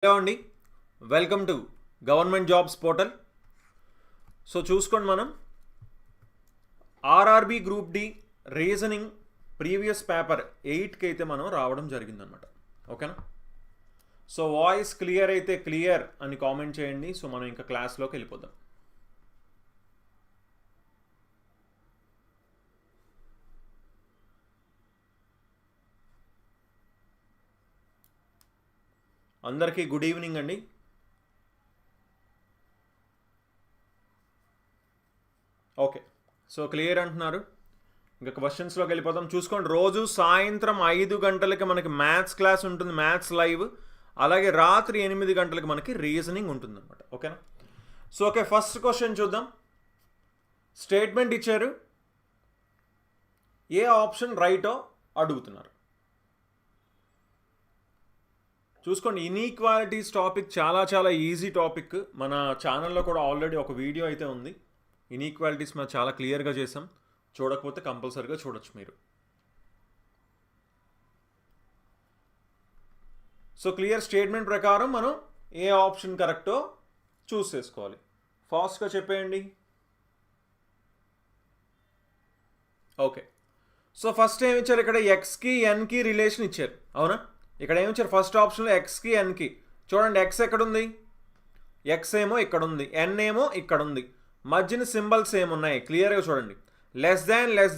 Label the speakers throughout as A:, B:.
A: Hello అండి, welcome to government jobs portal. So చూసుకోండి, మనం RRB group D reasoning previous paper 8కి అయితే మనం రావడం జరిగిందనమాట. ఓకేనా? సో వాయిస్ క్లియర్ అయితే క్లియర్ అని కామెంట్ చేయండి. సో మనం ఇంకా క్లాస్లోకి వెళ్ళిపోదాం. అందరికీ గుడ్ ఈవినింగ్ అండి. ఓకే, సో క్లియర్ అంటున్నారు. ఇంకా క్వశ్చన్స్లోకి వెళ్ళిపోతాం. చూసుకోండి, రోజు సాయంత్రం 5 గంటలకి మనకి మ్యాథ్స్ క్లాస్ ఉంటుంది, మ్యాథ్స్ లైవ్. అలాగే రాత్రి 8 గంటలకి మనకి రీజనింగ్ ఉంటుందన్నమాట. ఓకేనా? సో ఓకే, ఫస్ట్ క్వశ్చన్ చూద్దాం. స్టేట్మెంట్ ఇచ్చారు, ఏ ఆప్షన్ రైటో అడుగుతున్నారు. చూసుకోండి, ఇన్ఈక్వాలిటీస్ టాపిక్ చాలా చాలా ఈజీ టాపిక్. మన ఛానల్లో కూడా ఆల్రెడీ ఒక వీడియో అయితే ఉంది. ఇన్ఈక్వాలిటీస్ మనం చాలా క్లియర్గా చేసాం. చూడకపోతే కంపల్సరీగా చూడొచ్చు మీరు. సో క్లియర్ స్టేట్మెంట్ ప్రకారం మనం ఏ ఆప్షన్ కరెక్టో చూస్ చేసుకోవాలి. ఫాస్ట్గా చెప్పేయండి. ఓకే, సో ఫస్ట్ ఏమి ఇచ్చారు, ఇక్కడ ఎక్స్కి ఎన్కి రిలేషన్ ఇచ్చారు. అవునా? ఇక్కడ ఏమి ఇచ్చారు, ఫస్ట్ ఆప్షన్లో ఎక్స్కి ఎన్కి. చూడండి, ఎక్స్ ఎక్కడుంది, ఎక్స్ ఏమో ఇక్కడ ఉంది, ఎన్ ఏమో ఇక్కడ ఉంది. మధ్యన సింబల్స్ ఏమున్నాయి క్లియర్గా చూడండి. లెస్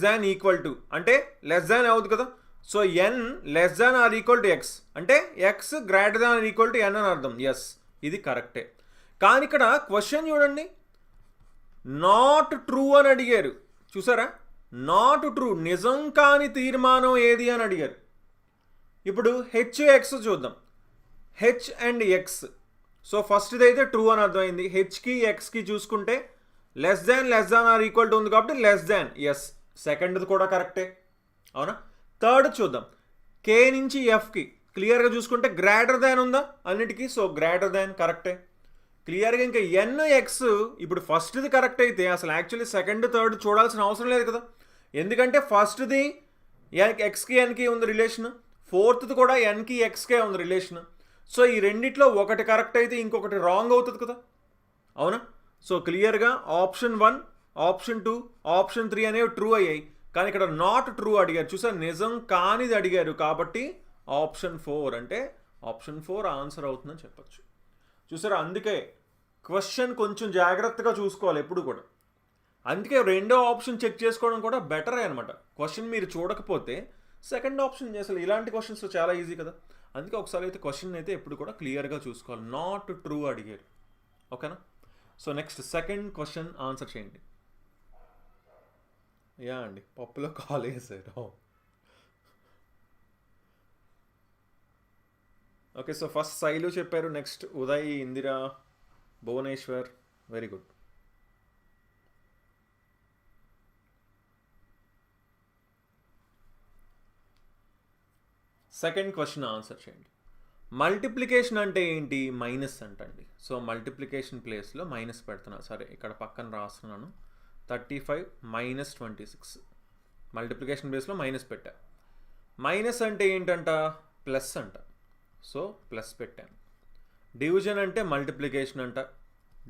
A: దాన్ ఈక్వల్ టు అంటే లెస్ దాన్ అవుతుంది కదా. So N less than or equal to X అంటే X greater than or equal to N అని అర్థం. ఎస్, ఇది కరెక్టే. కానీ ఇక్కడ క్వశ్చన్ చూడండి, నాట్ ట్రూ అని అడిగారు. చూసారా? నాట్ ట్రూ, నిజం కాని తీర్మానం ఏది అని అడిగారు. ఇప్పుడు హెచ్ ఎక్స్ చూద్దాం. H and X. So first ఇదైతే ట్రూ అని అర్థమైంది. హెచ్కి ఎక్స్కి చూసుకుంటే less than or equal to ఉంది కాబట్టి లెస్ దాన్. ఎస్, సెకండ్ది కూడా కరెక్టే. అవునా? థర్డ్ చూద్దాం, కే నుంచి ఎఫ్కి క్లియర్గా చూసుకుంటే గ్రేటర్ దాన్ ఉందా అన్నిటికీ. సో గ్రేటర్ దాన్ కరెక్టే. క్లియర్గా ఇంకా ఎన్ ఎక్స్, ఇప్పుడు ఫస్ట్ది కరెక్ట్ అయితే అసలు యాక్చువల్లీ సెకండ్ థర్డ్ చూడాల్సిన అవసరం లేదు కదా. ఎందుకంటే ఫస్ట్ది ఎక్స్కి ఎన్కి ఉంది రిలేషన్, ఫోర్త్ది కూడా ఎన్కి ఎక్స్కే ఉంది రిలేషన్. సో ఈ రెండిట్లో ఒకటి కరెక్ట్ అయితే ఇంకొకటి రాంగ్ అవుతుంది కదా. అవునా? సో క్లియర్గా ఆప్షన్ 1, ఆప్షన్ 2, ఆప్షన్ 3 అనేవి ట్రూ అయ్యాయి. కానీ ఇక్కడ నాట్ ట్రూ అడిగారు. చూసారు, నిజం కానిది అడిగారు కాబట్టి ఆప్షన్ 4 అంటే ఆప్షన్ 4 ఆన్సర్ అవుతుందని చెప్పచ్చు. చూసారా? అందుకే క్వశ్చన్ కొంచెం జాగ్రత్తగా చూసుకోవాలి ఎప్పుడు కూడా. అందుకే రెండో ఆప్షన్ చెక్ చేసుకోవడం కూడా బెటరే అనమాట. క్వశ్చన్ మీరు చూడకపోతే సెకండ్ ఆప్షన్ అసలు ఇలాంటి క్వశ్చన్స్ చాలా ఈజీ కదా. అందుకే ఒకసారి అయితే క్వశ్చన్ అయితే ఎప్పుడు కూడా క్లియర్గా చూసుకోవాలి. నాట్ ట్రూ అడిగారు. ఓకేనా? So next second question answer చేయండి. యా అండి, పప్పులో కాల్ వేసారు. ఓకే, సో ఫస్ట్ శైలు చెప్పారు, next Uday, Indira, Bhubaneswar. Very good. Second question answer చేయండి. మల్టిప్లికేషన్ అంటే ఏంటి? మైనస్ అంటండి. సో మల్టిప్లికేషన్ ప్లేస్లో మైనస్ పెడుతున్నా. సరే, ఇక్కడ పక్కన రాస్తున్నాను. 35 - 26 మల్టిప్లికేషన్ ప్లేస్లో మైనస్ పెట్టా. మైనస్ అంటే ఏంటంట? ప్లస్ అంట. సో ప్లస్ పెట్టాను. డివిజన్ అంటే మల్టిప్లికేషన్ అంట.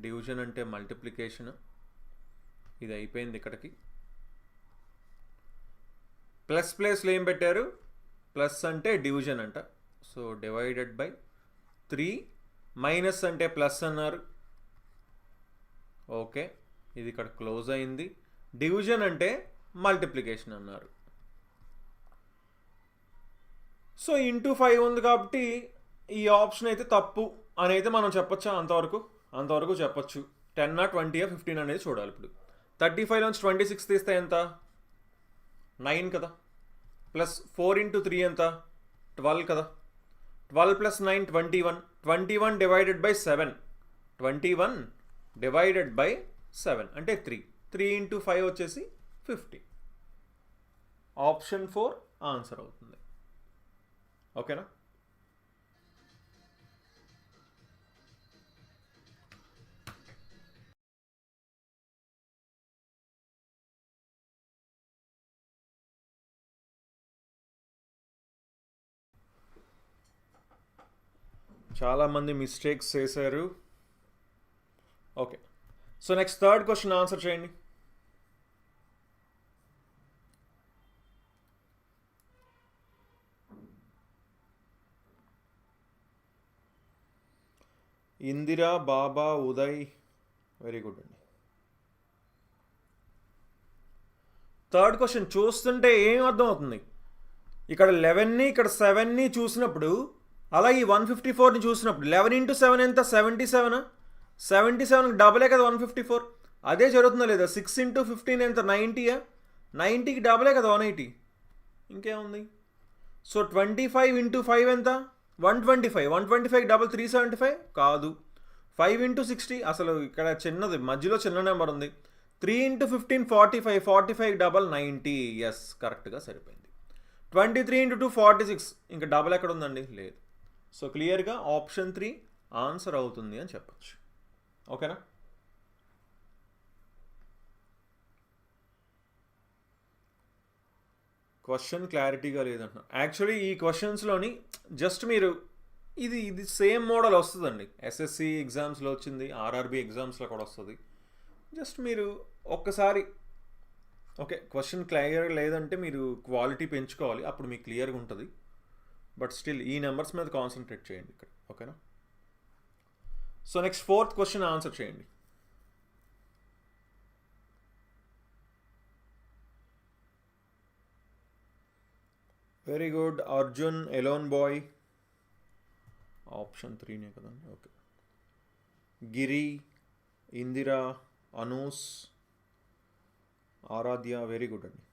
A: డివిజన్ అంటే మల్టిప్లికేషన్. ఇది అయిపోయింది ఇక్కడికి. ప్లస్ ప్లేస్లో ఏం పెట్టారు? ప్లస్ అంటే డివిజన్ అంట. So divided by 3. మైనస్ అంటే ప్లస్ అన్నారు. ఓకే, ఇది ఇక్కడ క్లోజ్ అయింది. డివిజన్ అంటే మల్టిప్లికేషన్ అన్నారు. సో ఇంటూ 5 ఉంది కాబట్టి ఈ ఆప్షన్ అయితే తప్పు అని అయితే మనం చెప్పొచ్చా? అంతవరకు చెప్పొచ్చు. 10 20 15 అనేది చూడాలి. ఇప్పుడు 35 నుంచి 26 తీస్తే ఎంత? 9 కదా. ప్లస్ 4 × 3 ఎంత? 12 కదా. 12 + 9 21. 21 డివైడెడ్ బై 7. 21 డివైడెడ్ బై 7 అంటే 3. 3 × 5 వచ్చేసి 50. ఆప్షన్ 4 ఆన్సర్ అవుతుంది. ఓకేనా? చాలామంది మిస్టేక్స్ చేశారు. Okay, so next third question answer చేయండి. ఇందిరా, బాబా, ఉదయ్, వెరీ గుడ్ అండి. థర్డ్ క్వశ్చన్ చూస్తుంటే ఏం అర్థం అవుతుంది? ఇక్కడ 11ని ఇక్కడ 7ని చూసినప్పుడు, అలాగే ఈ 154ని చూసినప్పుడు 11 ఇంటూ 7 ఎంత? 77. 77కి డబలే కదా 154. అదే జరుగుతుందా లేదా? 6 ఇంటూ 15 ఎంత? 90. 90కి డబలే కదా 180. ఇంకేముంది? సో 25 ఇంటూ 5 ఎంత? 125. 125కి డబల్ 375 కాదు. 5 ఇంటూ 60 అసలు ఇక్కడ చిన్నది, మధ్యలో చిన్న నెంబర్ ఉంది. 3 ఇంటూ 15 45. 45కి డబల్ 90. ఎస్, కరెక్ట్గా సరిపోయింది. 23 ఇంటూ 2 46. ఇంకా డబల్ ఎక్కడ ఉందండి? లేదు. సో క్లియర్గా ఆప్షన్ 3 ఆన్సర్ అవుతుంది అని చెప్పచ్చు. ఓకేనా? క్వశ్చన్ క్లారిటీగా లేదంటున్నా. యాక్చువల్లీ ఈ క్వశ్చన్స్లోని జస్ట్ మీరు ఇది సేమ్ మోడల్ వస్తుందండి. ఎస్ఎస్సి ఎగ్జామ్స్లో వచ్చింది, ఆర్ఆర్బి ఎగ్జామ్స్లో కూడా వస్తుంది. జస్ట్ మీరు ఒక్కసారి ఓకే క్వశ్చన్ క్లియర్ లేదంటే మీరు క్వాలిటీ పెంచుకోవాలి, అప్పుడు మీకు క్లియర్గా ఉంటుంది. బట్ స్టిల్ ఈ నెంబర్స్ మీద కాన్సన్ట్రేట్ చేయండి ఇక్కడ. ఓకేనా? So next fourth question answer చేయండి. Very good Arjun, alone boy. Option 3నే కదండి. Okay, Giri, Indira, Anoos, Aradhya, very good అండి.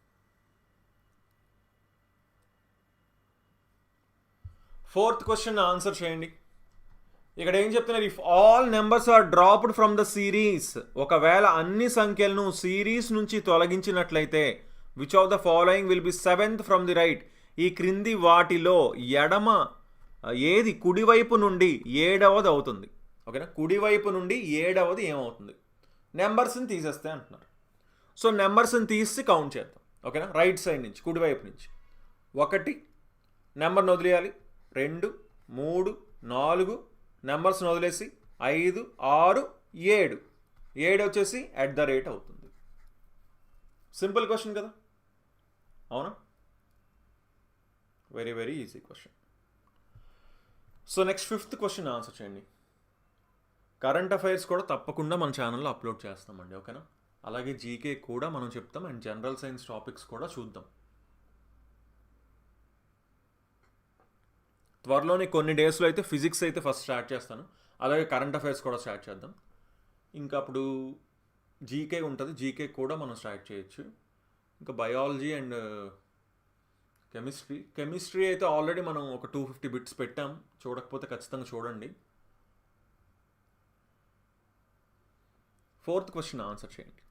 A: ఫోర్త్ క్వశ్చన్ ఆన్సర్ చేయండి. ఇక్కడ ఏం చెప్తున్నారు? If all numbers are dropped from the series, ఒకవేళ అన్ని సంఖ్యలను సిరీస్ నుంచి తొలగించినట్లయితే which of the following will be 7th from the right? ఈ క్రింది వాటిలో ఎడమ ఏది కుడివైపు నుండి 7వది అవుతుంది? ఓకేనా, కుడివైపు నుండి 7వది ఏమవుతుంది? నెంబర్స్ని తీసేస్తే అంటున్నారు. సో నెంబర్స్ని తీసి కౌంట్ చేద్దాం. ఓకేనా, రైట్ సైడ్ నుంచి, కుడివైపు నుంచి. 1 నెంబర్ని వదిలేయాలి, 2 3 4 నెంబర్స్ని వదిలేసి 5 6 7 7 వచ్చేసి @ అవుతుంది. సింపుల్ క్వశ్చన్ కదా, అవునా? Very very easy question. So next 5th question answer చేయండి. కరెంట్ అఫైర్స్ కూడా తప్పకుండా మన ఛానల్లో అప్లోడ్ చేస్తామండి. ఓకేనా, అలాగే జీకే కూడా మనం చెప్తాం అండ్ జనరల్ సైన్స్ టాపిక్స్ కూడా చూద్దాం. త్వరలోనే కొన్ని డేస్లో అయితే ఫిజిక్స్ అయితే ఫస్ట్ స్టార్ట్ చేస్తాను, అలాగే కరెంట్ అఫైర్స్ కూడా స్టార్ట్ చేద్దాం. ఇంకా అప్పుడు జీకే ఉంటుంది, జీకే కూడా మనం స్టార్ట్ చేయొచ్చు. ఇంకా బయాలజీ అండ్ కెమిస్ట్రీ అయితే ఆల్రెడీ మనం ఒక 250 బిట్స్ పెట్టాం, చూడకపోతే ఖచ్చితంగా చూడండి. 4th క్వశ్చన్ ఆన్సర్ చేయండి.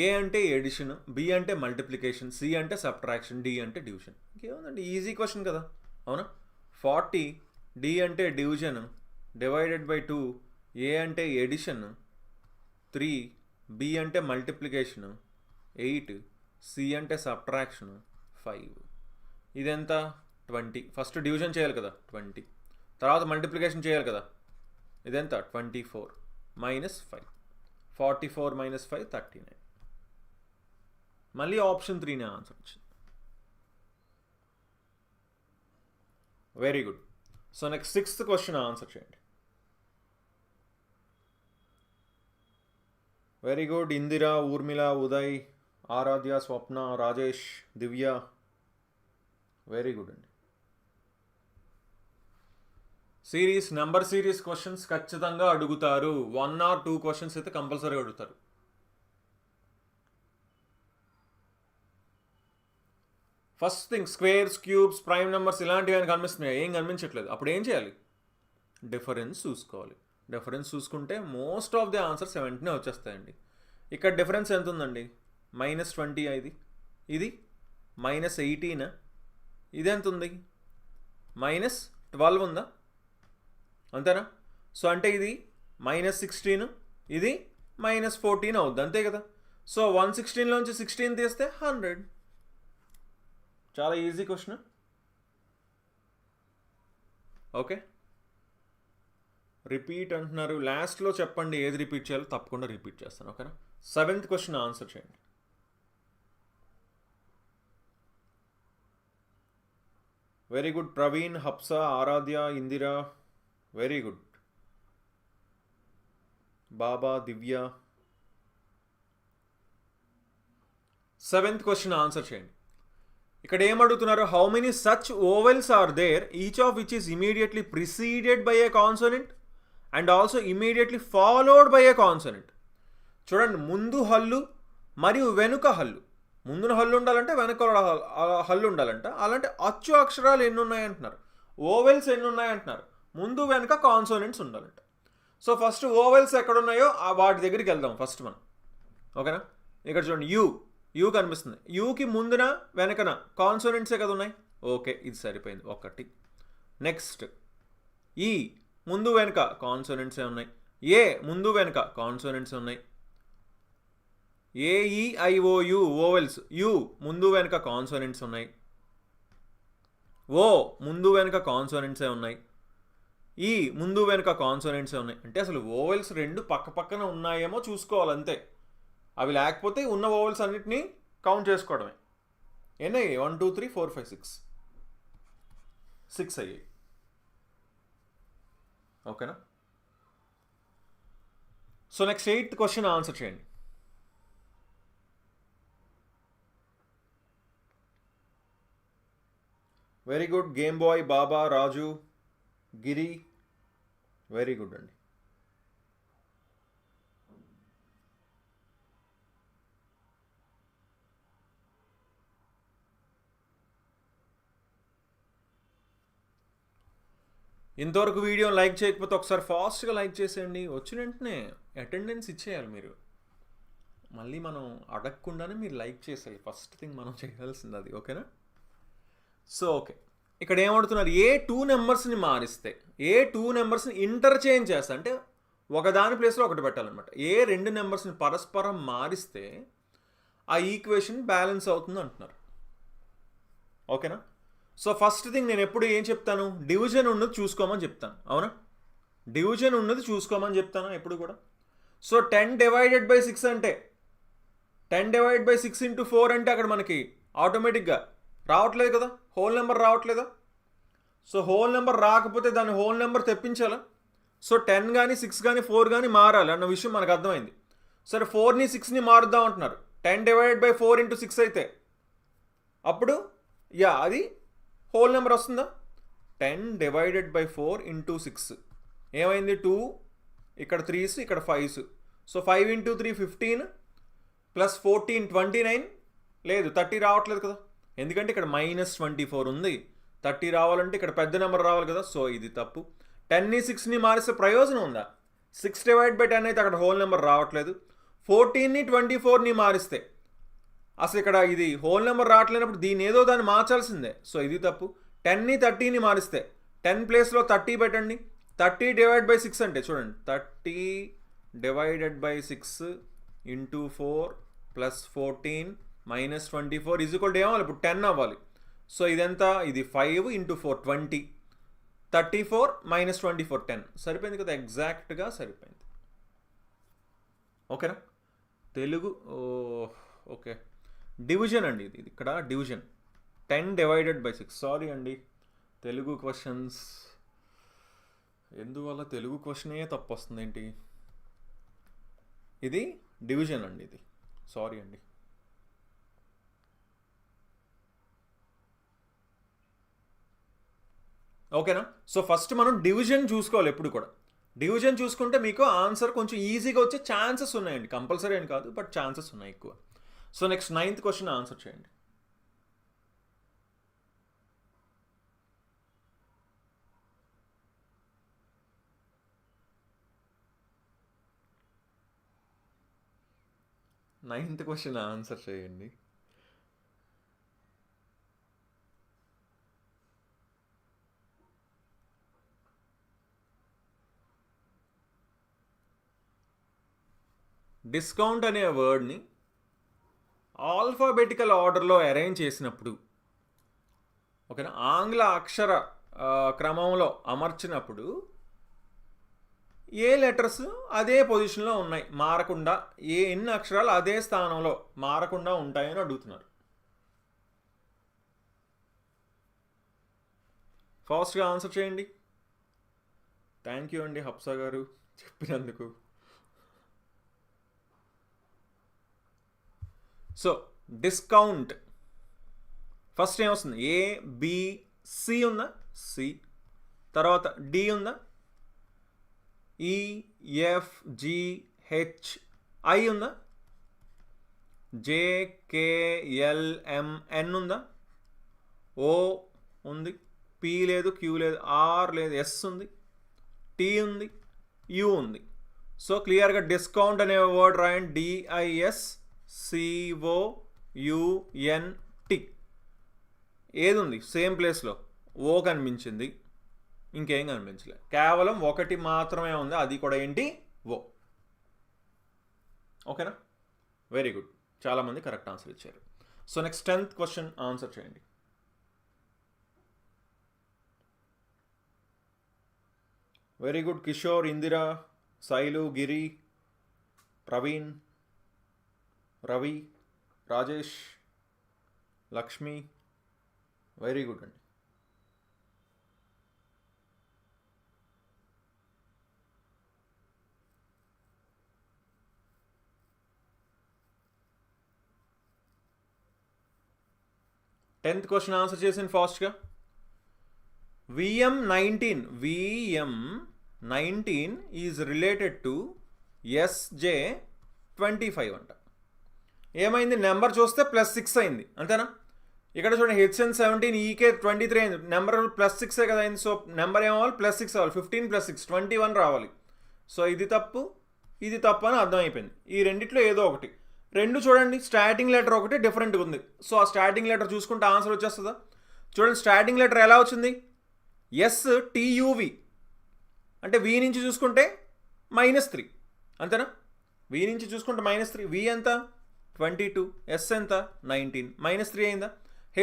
A: ఏ అంటే ఎడిషన్, బి అంటే మల్టిప్లికేషన్, సి అంటే సబ్ట్రాక్షన్, డి అంటే డివిజన్. ఇంకేముందండి, ఈజీ క్వశ్చన్ కదా, అవునా? 40, డి అంటే డివిజన్ /2, ఏ అంటే ఎడిషన్ 3, బి అంటే మల్టిప్లికేషన్ 8, సి అంటే సబ్ట్రాక్షన్ 5. ఇదెంత? 20. ఫస్ట్ డివిజన్ చేయాలి కదా 20, తర్వాత మల్టిప్లికేషన్ చేయాలి కదా, ఇదెంత? 24 - 5. 44 - 5 39. మళ్ళీ ఆప్షన్ 3నే ఆన్సర్ వచ్చింది. Very good. So next 6th question answer చేయండి. Very good. Indira, Urmila, Uday, Aradhya, Swapna, Rajesh, Divya, very good అండి. నెంబర్ సిరీస్ క్వశ్చన్స్ ఖచ్చితంగా అడుగుతారు. 1 or 2 క్వశ్చన్స్ అయితే కంపల్సరీ అడుగుతారు. First thing, squares, cubes, prime numbers ఇలాంటివి అని కనిపిస్తున్నాయి, ఏం కనిపించట్లేదు. అప్పుడు ఏం చేయాలి? డిఫరెన్స్ చూసుకోవాలి. డిఫరెన్స్ చూసుకుంటే మోస్ట్ ఆఫ్ ది ఆన్సర్స్ 17 వచ్చేస్తాయండి. ఇక్కడ డిఫరెన్స్ ఎంత ఉందండి? -20. ఇది -18. ఇది ఎంత ఉంది? -12 ఉందా? అంతేనా? సో అంటే ఇది -16, ఇది -14 అవుద్ది, అంతే కదా. సో 116లోంచి 16 తీస్తే 100. చాలా ఈజీ క్వశ్చన్. ఓకే, రిపీట్ అంటున్నారు, లాస్ట్లో చెప్పండి ఏది రిపీట్ చేయాలో, తప్పకుండా రిపీట్ చేస్తాను. ఓకేనా? 7th క్వశ్చన్ ఆన్సర్ చేయండి. Very good Praveen, Hafsa, Aradhya, Indira, very good. Baba, Divya. 7th question answer చేయండి. ఇక్కడ ఏమడుగుతున్నారు, how many such vowels are there each of which is immediately preceded by a consonant and also immediately followed by a consonant. చూడండి, ముందు హల్లు మరియు వెనుక హల్లు. ముందున హల్లు ఉండాలంటే వెనుక హల్లు ఉండాలంట. అలాంటి అచ్చు అక్షరాలు ఎన్ని ఉన్నాయంటున్నారు, ఓవెల్స్ ఎన్ని ఉన్నాయంటున్నారు, ముందు వెనుక కాన్సోనెంట్స్ ఉండాలంట. సో ఫస్ట్ ఓవెల్స్ ఎక్కడున్నాయో వాటి దగ్గరికి వెళ్దాం ఫస్ట్ మనం. ఓకేనా? ఇక్కడ చూడండి, యూ కనిపిస్తుంది. యూకి ముందున వెనకన కాన్సోనెంట్సే కదా ఉన్నాయి. ఓకే, ఇది సరిపోయింది, ఒకటి. నెక్స్ట్ ఈ ముందు వెనుక కాన్సోనెంట్సే ఉన్నాయి. ఏ ముందు వెనుక కాన్సోనెంట్స్ ఉన్నాయి. ఏఈఐఓయు ఓవెల్స్, యు ముందు వెనుక కాన్సోనెంట్స్ ఉన్నాయి. ఓ ముందు వెనుక కాన్సోనెంట్సే ఉన్నాయి. ఈ ముందు వెనుక కాన్సోనెంట్సే ఉన్నాయి. అంటే అసలు ఓవెల్స్ రెండు పక్క పక్కన ఉన్నాయేమో చూసుకోవాలి అంతే. అవి లేకపోతే ఉన్న ఓవెల్స్ అన్నిటినీ కౌంట్ చేసుకోవడమే. ఎన్ని 1 2 3 4 5 6 అయ్యాయి. ఓకేనా? So next 8th question answer చేయండి. వెరీ గుడ్ గేమ్ బాయ్, బాబా, రాజు, గిరి, వెరీ గుడ్ అండి. ఇంతవరకు వీడియో లైక్ చేయకపోతే ఒకసారి ఫాస్ట్గా లైక్ చేసేయండి. వచ్చిన వెంటనే అటెండెన్స్ ఇచ్చేయాలి మీరు. మళ్ళీ మనం అడగకుండానే మీరు లైక్ చేసేయాలి. ఫస్ట్ థింగ్ మనం చేయాల్సింది అది. ఓకేనా? సో ఓకే, ఇక్కడ ఏమడుతున్నారు, ఏ 2 నెంబర్స్ని మారిస్తే, ఏ 2 నెంబర్స్ని ఇంటర్చేంజ్ చేస్తా అంటే ఒకదాని ప్లేస్లో ఒకటి పెట్టాలన్నమాట. ఏ 2 నెంబర్స్ని పరస్పరం మారిస్తే ఆ ఈక్వేషన్ బ్యాలెన్స్ అవుతుంది అంటున్నారు. ఓకేనా? సో ఫస్ట్ థింగ్ నేను ఎప్పుడు ఏం చెప్తాను, డివిజన్ ఉన్నది చూసుకోమని చెప్తాను. అవునా? డివిజన్ ఉన్నది చూసుకోమని చెప్తాను ఎప్పుడు కూడా. సో 10 డివైడెడ్ బై 6 అంటే 10 డివైడెడ్ బై 6 ఇంటూ 4 అంటే అక్కడ మనకి ఆటోమేటిక్గా రావట్లేదు కదా, హోల్ నెంబర్ రావట్లేదా? సో హోల్ నెంబర్ రాకపోతే దాన్ని హోల్ నెంబర్ తెప్పించాలా? సో 10 కానీ 6 కానీ 4 కానీ మారాలి అన్న విషయం మనకు అర్థమైంది. సరే 4ని 6ని మారుద్దాం అంటున్నారు. 10 డివైడెడ్ బై 4 ఇంటూ 6 అయితే అప్పుడు అది హోల్ నెంబర్ వస్తుందా? 10 డివైడెడ్ బై 4 ఇంటూ 6 ఏమైంది? 2, ఇక్కడ 3s, ఇక్కడ 5s. So 5 into 3 15 plus 14 29. లేదు, 30 రావట్లేదు కదా, ఎందుకంటే ఇక్కడ -24 ఉంది. 30 రావాలంటే ఇక్కడ పెద్ద నెంబర్ రావాలి కదా. సో ఇది తప్పు. 10ని 6ని మారిస్తే ప్రయోజనం ఉందా? 6 డివైడ్ బై 10 అయితే అక్కడ హోల్ నెంబర్ రావట్లేదు. 14ని 24ని మారిస్తే అసలు ఇక్కడ ఇది హోల్ నెంబర్ రావట్లేనప్పుడు దీని ఏదో దాన్ని మార్చాల్సిందే. సో ఇది తప్పు. 10ని 30ని మారిస్తే 10 ప్లేస్లో 30 పెట్టండి. 30 డివైడ్ బై 6 అంటే చూడండి, 30 divided by 6 into 4 plus 14 -24 is equal to ఏమవ్వాలి ఇప్పుడు 10 అవ్వాలి. సో ఇదంతా ఇది 5 ఇంటూ 4 20, 34 -24 10. సరిపోయింది కదా, ఎగ్జాక్ట్గా సరిపోయింది. ఓకేనా? తెలుగు ఓకే, డివిజన్ అండి ఇది. ఇక్కడ డివిజన్ 10 డివైడెడ్ బై 6. సారీ అండి, తెలుగు క్వశ్చన్స్ ఎందువల్ల తెలుగు క్వశ్చనే తప్పు వస్తుంది ఏంటి? ఇది డివిజన్ అండి ఇది, సారీ అండి. ఓకేనా? సో ఫస్ట్ మనం డివిజన్ చూసుకోవాలి ఎప్పుడు కూడా. డివిజన్ చూసుకుంటే మీకు ఆన్సర్ కొంచెం ఈజీగా వచ్చే ఛాన్సెస్ ఉన్నాయండి. కంపల్సరీ అని కాదు, బట్ ఛాన్సెస్ ఉన్నాయి ఎక్కువ. So next 9th question answer చేయండి. నైన్త్ క్వశ్చన్ ఆన్సర్ చేయండి. డిస్కౌంట్ అనే వర్డ్ని ఆల్ఫాబెటికల్ ఆర్డర్లో అరేంజ్ చేసినప్పుడు, ఓకేనా, ఆంగ్ల అక్షర క్రమంలో అమర్చినప్పుడు ఏ లెటర్స్ అదే పొజిషన్లో ఉన్నాయి మారకుండా, ఎన్ని అక్షరాలు అదే స్థానంలో మారకుండా ఉంటాయని అడుగుతున్నారు. ఫాస్ట్గా ఆన్సర్ చేయండి. థ్యాంక్ యూ అండి హప్సా గారు చెప్పినందుకు. సో డిస్కౌంట్ ఫస్ట్ ఏమొస్తుంది? ఏ బి సి ఉందా? సి. తర్వాత డి ఉందా? ఈ ఎఫ్ జి హెచ్ ఐ ఉందా? జే కే ఎల్ ఎం ఎన్ ఉందా? ఓ ఉంది, పి లేదు, క్యూ లేదు, ఆర్ లేదు, ఎస్ ఉంది, టీ ఉంది, యూ ఉంది. సో క్లియర్గా డిస్కౌంట్ అనే వర్డ్ రాయండి. DISCOUNT. ఏది ఉంది? సేమ్ ప్లేస్లో ఓ కనిపించింది, ఇంకేం కనిపించలేదు, కేవలం ఒకటి మాత్రమే ఉంది, అది కూడా ఏంటి? ఓ. ఓకేనా? వెరీ గుడ్, చాలామంది కరెక్ట్ ఆన్సర్ ఇచ్చారు. So next 10th question answer చేయండి. Very good. Kishore, Indira, Shailu, Giri, Praveen, Ravi, Rajesh, Lakshmi. Very good అండి. టెన్త్ క్వశ్చన్ ఆన్సర్ చేసింది ఫాస్ట్గా. VM19 is related to SJ25 అంట. ఏమైంది? నెంబర్ చూస్తే +6 అయింది, అంతేనా? ఇక్కడ చూడండి, HN17 EK 23 అయింది, నెంబర్ +6 కదా అయింది. సో నెంబర్ ఏమవ్వాలి? +6 అవ్వాలి. 15 + 6 21 రావాలి. సో ఇది తప్పు, ఇది తప్పు అని అర్థమైపోయింది. ఈ రెండిట్లో ఏదో ఒకటి. రెండు చూడండి, స్టార్టింగ్ లెటర్ ఒకటి డిఫరెంట్గా ఉంది. సో ఆ స్టార్టింగ్ లెటర్ చూసుకుంటే ఆన్సర్ వచ్చేస్తుందా? చూడండి, స్టార్టింగ్ లెటర్ ఎలా వచ్చింది? STUV అంటే V నుంచి చూసుకుంటే -3, అంతేనా? V నుంచి చూసుకుంటే -3. V ఎంత? 22. S ఎంత? 19. -3 అయిందా?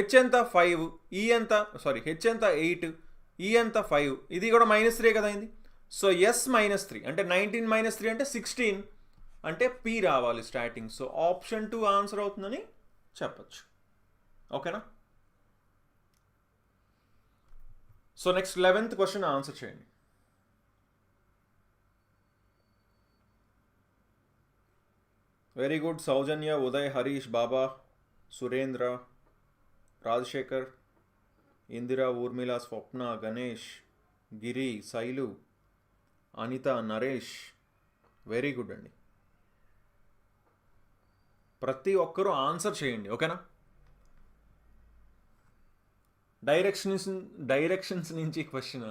A: H ఎంత? 5. E ఎంత? H ఎంత? 8. E ఎంత? 5. ఇది కూడా -3 కదా అయింది. సో S -3 అంటే 19 -3 అంటే 16 అంటే P రావాలి స్టార్టింగ్. సో ఆప్షన్ 2 ఆన్సర్ అవుతుందని చెప్పచ్చు. ఓకేనా? So next 11th question answer చేయండి. Very good. Soujanya, Uday, Harish, Baba, Surendra, Rajasekhar, Indira, Urmila, Swapna, Ganesh, Giri, Shailu, Anitha, Naresh. Very good అండి. ప్రతి ఒక్కరూ ఆన్సర్ చేయండి. ఓకేనా? డైరెక్షన్స్ నుంచి క్వశ్చన్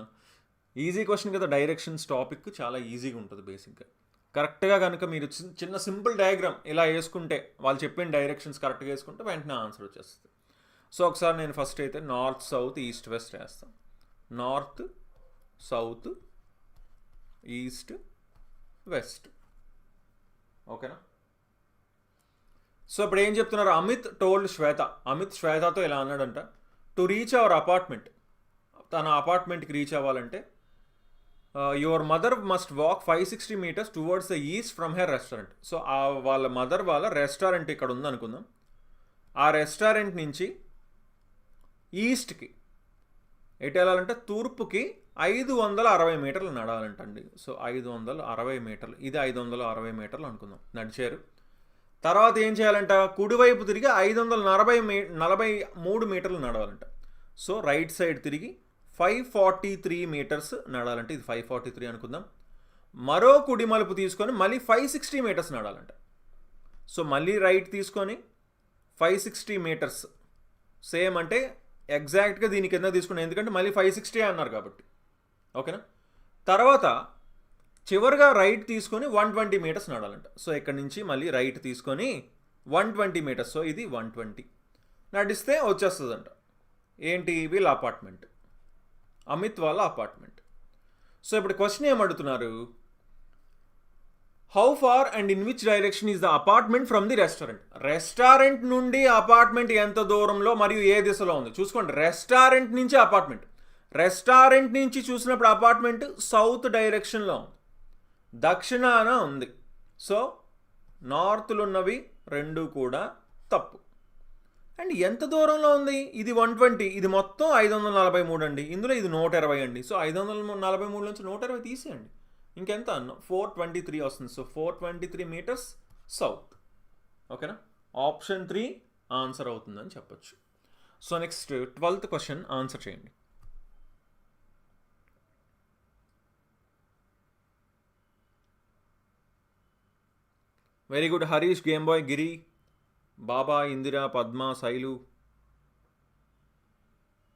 A: ఈజీ క్వశ్చన్ కదా. డైరెక్షన్స్ టాపిక్ చాలా ఈజీగా ఉంటుంది బేసిక్గా. కరెక్ట్గా కనుక మీరు చిన్న సింపుల్ డయాగ్రామ్ ఇలా వేసుకుంటే, వాళ్ళు చెప్పిన డైరెక్షన్స్ కరెక్ట్గా వేసుకుంటే వెంటనే ఆన్సర్ వచ్చేస్తుంది. సో ఒకసారి నేను ఫస్ట్ అయితే నార్త్, సౌత్, ఈస్ట్, వెస్ట్ వేస్తాను. North, south, east, west. ఓకేనా? సో ఇప్పుడు ఏం చెప్తున్నారు? అమిత్ టోల్డ్ శ్వేత. అమిత్ శ్వేతతో ఇలా అన్నాడంట, టు రీచ్ అవర్ అపార్ట్మెంట్. తన అపార్ట్మెంట్కి రీచ్ అవ్వాలంటే your mother must walk 560 meters towards the east from her restaurant. So వాళ్ళ మదర్ వాళ్ళ రెస్టారెంట్ ఇక్కడ ఉంది అనుకుందాం. ఆ రెస్టారెంట్ నుంచి ఈస్ట్కి ఎటు వెళ్ళాలంటే తూర్పుకి 560 మీటర్లు నడవాలంటండి. సో 560 మీటర్లు, ఇది 560 మీటర్లు అనుకుందాం. నడిచారు. తర్వాత ఏం చేయాలంట? కుడివైపు తిరిగి 543 మీటర్లు నడవాలంట. సో రైట్ సైడ్ తిరిగి 543 meters నడాలంటే, ఇది 543 అనుకుందాం. మరో కుడి మలుపు తీసుకొని మళ్ళీ 560 meters నడాలంట. సో మళ్ళీ రైట్ తీసుకొని 560 meters సేమ్ అంటే ఎగ్జాక్ట్గా దీని కింద తీసుకున్నాం, ఎందుకంటే మళ్ళీ 560 అన్నారు కాబట్టి. ఓకేనా? తర్వాత చివరిగా రైట్ తీసుకొని 120 meters నడాలంట. సో ఇక్కడ నుంచి మళ్ళీ రైట్ తీసుకొని 120 meters. సో ఇది 120 నడిస్తే వచ్చేస్తుందంట. ఏంటి? వీళ్ళ అపార్ట్మెంట్, అమిత్ వాళ్ళ అపార్ట్మెంట్. సో ఇప్పుడు క్వశ్చన్ ఏమడుగుతున్నారు? How far and in which direction is the apartment from the restaurant. Restaurant నుండి అపార్ట్మెంట్ ఎంత దూరంలో మరియు ఏ దిశలో ఉంది చూసుకోండి. రెస్టారెంట్ నుంచి అపార్ట్మెంట్, రెస్టారెంట్ నుంచి చూసినప్పుడు అపార్ట్మెంట్ సౌత్ డైరెక్షన్లో ఉంది. దక్షిణాన ఉంది. సో నార్త్లో ఉన్నవి రెండు కూడా తప్పు. అండ్ ఎంత దూరంలో ఉంది? ఇది 120, ఇది మొత్తం 543 అండి. ఇందులో ఇది 120 అండి. సో 543 నుంచి 120 తీసేయండి, ఇంకెంత 423 వస్తుంది. So 423 meters south. ఓకేనా? ఆప్షన్ 3 ఆన్సర్ అవుతుందని చెప్పొచ్చు. So next 12th question answer చేయండి. Very good Harish, game boy, Giri, Baba, Indira, Padma, Shailu,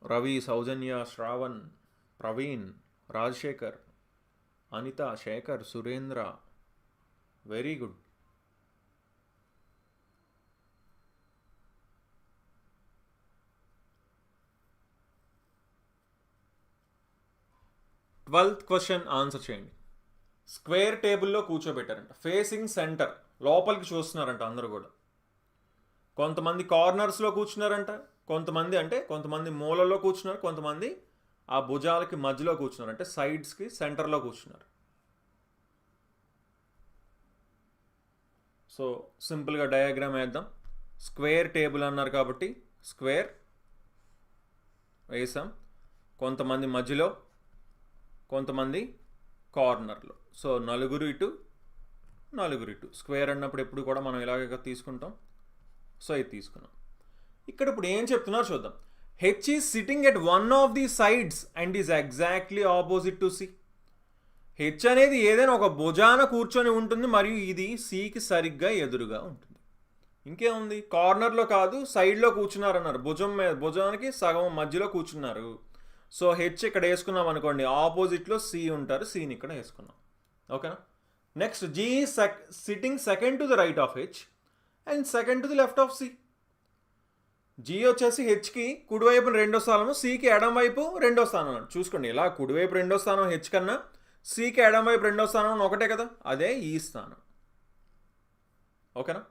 A: Ravi, Soujanya, Shravan, Praveen, Rajasekhar, Anitha, Sekhar, Surendra. Very good. Twelfth question answer చేయండి. స్క్వేర్ టేబుల్లో కూర్చోబెట్టారంట, ఫేసింగ్ సెంటర్, లోపలికి చూస్తున్నారంట అందరూ కూడా. కొంతమంది కార్నర్స్లో కూర్చున్నారంట, కొంతమంది మూలల్లో కూర్చున్నారు, కొంతమంది ఆ భుజాలకి మధ్యలో కూర్చున్నారు, అంటే సైడ్స్కి సెంటర్లో కూర్చున్నారు. సో సింపుల్గా డయాగ్రామ్ వేద్దాం. స్క్వేర్ టేబుల్ అన్నారు కాబట్టి స్క్వేర్ వేసాం, కొంతమంది మధ్యలో, కొంతమంది కార్నర్లో. సో నలుగురు ఇటు, నలుగురు ఇటు. స్క్వేర్ అన్నప్పుడు ఎప్పుడు కూడా మనం ఇలాగ తీసుకుంటాం. సో ఇది తీసుకున్నాం. ఇక్కడ ఇప్పుడు ఏం చెప్తున్నారు చూద్దాం. H is sitting at one of the sides and is exactly opposite to C. H అనేది ఏదైనా ఒక భుజాన కూర్చొని ఉంటుంది మరియు ఇది సికి సరిగ్గా ఎదురుగా ఉంటుంది. ఇంకేముంది? కార్నర్లో కాదు, సైడ్లో కూర్చున్నారన్నారు. భుజానికి సగం మధ్యలో కూర్చున్నారు. సో హెచ్ ఇక్కడ వేసుకున్నాం అనుకోండి, ఆపోజిట్లో సి ఉంటారు, సిని ఇక్కడ వేసుకున్నాం. ఓకేనా? Next G sitting second to the right of H and second to the left of C. G వచ్చేసి హెచ్కి కుడివైపు రెండో స్థానం, సికి ఎడం వైపు రెండో స్థానం అన్నాడు. చూసుకోండి, ఇలా కుడివైపు రెండో స్థానం హెచ్ కన్నా సికి ఎడం వైపు రెండో స్థానం ఒకటే కదా, అదే ఈ స్థానం. ఓకేనా?